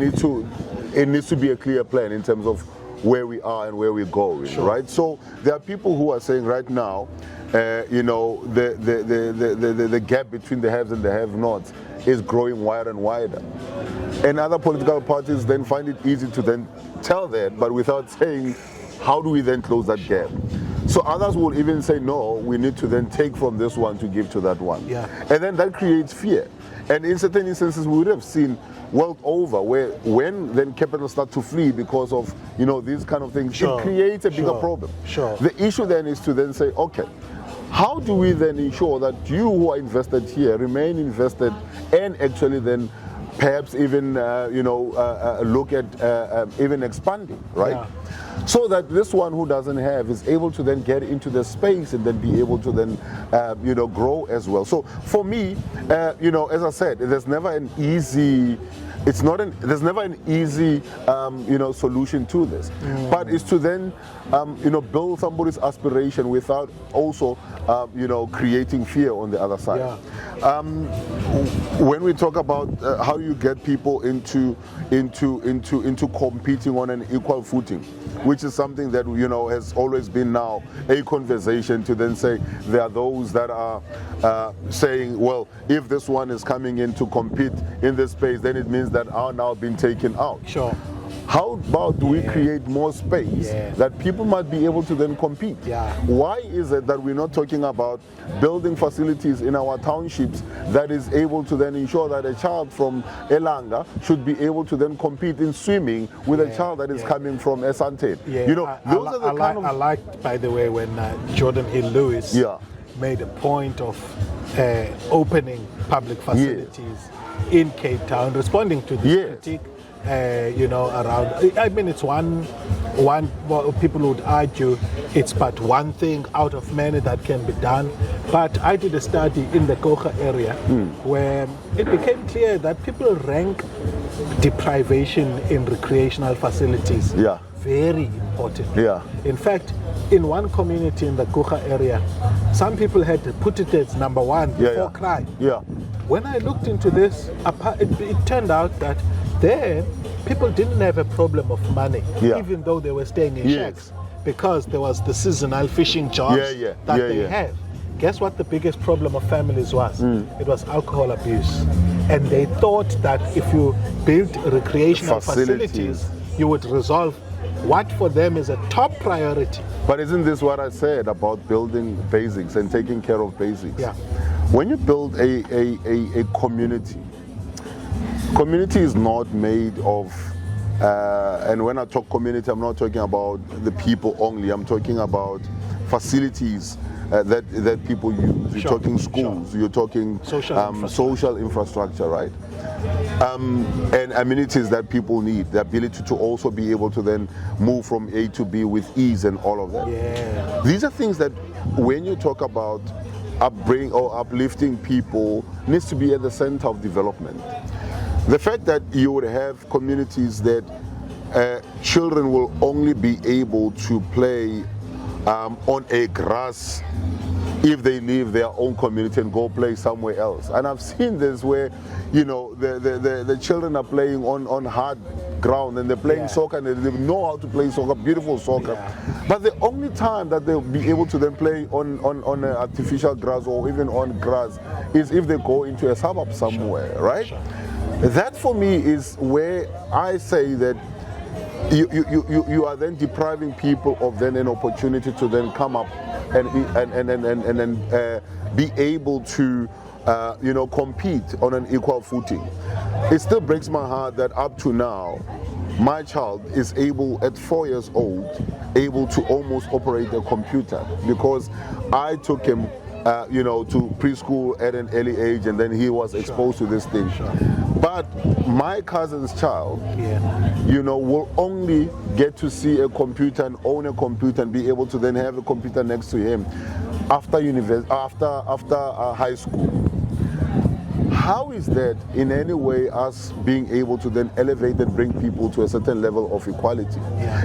needs to be a clear plan in terms of where we are and where we're going, right? So there are people who are saying right now, the gap between the haves and the have-nots is growing wider and wider. And other political parties then find it easy to then tell that, but without saying, how do we then close that gap? So others will even say, no, we need to then take from this one to give to that one. And then that creates fear. And in certain instances, we would have seen world over where when then capital start to flee because of these kind of things, it creates a bigger problem. The issue then is to then say, okay, how do we then ensure that you who are invested here remain invested and actually then perhaps even look at even expanding, right? So that this one who doesn't have is able to then get into the space and then be able to then grow as well. So for me, as I said, there's never an easy solution to this. But it's to then build somebody's aspiration without also creating fear on the other side. When we talk about how you get people into competing on an equal footing, which is something that has always been now a conversation, to then say there are those that are saying, well, if this one is coming in to compete in this space, then it means that are now being taken out. How about do we create more space that people might be able to then compete? Why is it that we're not talking about building facilities in our townships that is able to then ensure that a child from Elanga should be able to then compete in swimming with a child that is coming from Esante? I liked, by the way, when Jordan Hill Lewis made a point of opening public facilities in Cape Town, responding to this critique. Around. I mean, it's one. Well, people would argue it's but one thing out of many that can be done. But I did a study in the Kocha area where it became clear that people rank deprivation in recreational facilities very important. In fact, in one community in the Kocha area, some people had put it as number one before crime. When I looked into this, it turned out that there, people didn't have a problem of money, even though they were staying in shacks, because there was the seasonal fishing jobs that they have. Guess what the biggest problem of families was? It was alcohol abuse. And they thought that if you built recreational facilities, you would resolve what for them is a top priority. But isn't this what I said about building basics and taking care of basics? When you build a community, community is not made of, and when I talk community, I'm not talking about the people only. I'm talking about facilities that people use. You're talking schools. You're talking social infrastructure, right? And amenities that people need. The ability to also be able to then move from A to B with ease and all of that. These are things that, when you talk about upbringing or uplifting people, needs to be at the center of development. The fact that you would have communities that children will only be able to play on a grass if they leave their own community and go play somewhere else. And I've seen this where, the children are playing on hard ground and they're playing soccer and they know how to play soccer, beautiful soccer. But the only time that they'll be able to then play on artificial grass or even on grass is if they go into a suburb somewhere, right? That for me is where I say that you are then depriving people of then an opportunity to then come up and be able to compete on an equal footing. It still breaks my heart that up to now, my child is able, at 4 years old, able to almost operate a computer, because I took him to preschool at an early age, and then he was exposed to this thing. But my cousin's child, will only get to see a computer and own a computer and be able to then have a computer next to him after high school. How is that in any way us being able to then elevate and bring people to a certain level of equality?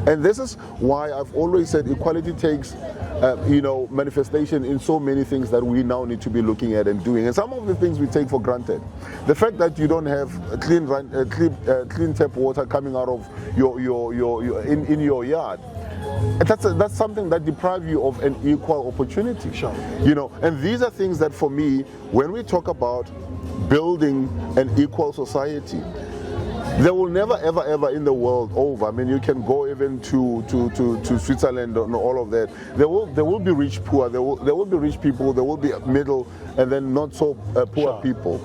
And this is why I've always said equality takes manifestation in so many things that we now need to be looking at and doing. And some of the things we take for granted. The fact that you don't have clean tap water coming out of in your yard. That's something that deprives you of an equal opportunity. And these are things that, for me, when we talk about building an equal society, there will never ever in the world over. I mean, you can go even to Switzerland and all of that. There will be rich poor. There will be rich people. There will be middle, and then not so poor people.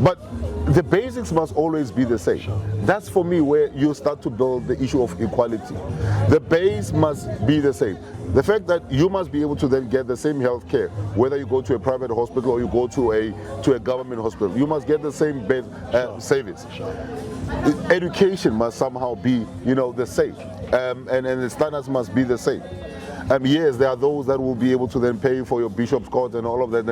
But the basics must always be the same. That's for me where you start to build the issue of equality. The base must be the same. The fact that you must be able to then get the same health care, whether you go to a private hospital or you go to a government hospital, you must get the same bed service. Education must somehow be, the same, and the standards must be the same. Yes, there are those that will be able to then pay for your bishop's court and all of that,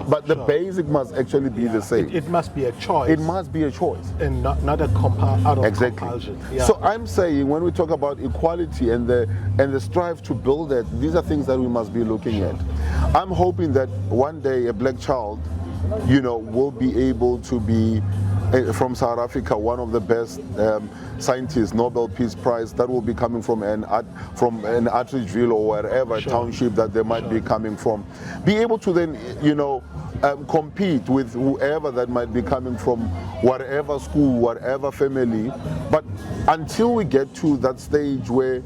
but the basic must actually be the same. It must be a choice. It must be a choice. And not a compulsion. So I'm saying, when we talk about equality and the strive to build that, these are things that we must be looking at. I'm hoping that one day a black child, will be able to be from South Africa, one of the best scientists, Nobel Peace Prize, that will be coming from an Atteridgeville or wherever township that they might be coming from. Be able to then, compete with whoever that might be coming from, whatever school, whatever family. But until we get to that stage where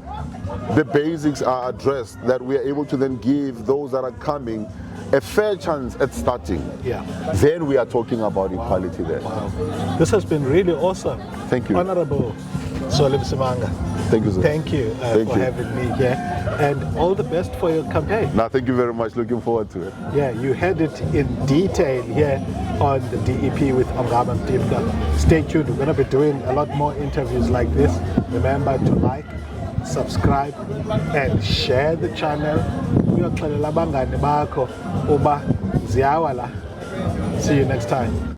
the basics are addressed, that we are able to then give those that are coming a fair chance at starting, then we are talking about equality there. This has been really awesome. Thank you. Honorable Solly Msimanga. Thank you, sir. Thank you for having me here, and all the best for your campaign. No, thank you very much. Looking forward to it. Yeah, you had it in detail here on the D.E.P with Ongama Mtimka. Stay tuned. We're going to be doing a lot more interviews like this. Remember to like, subscribe, and share the channel. See you next time.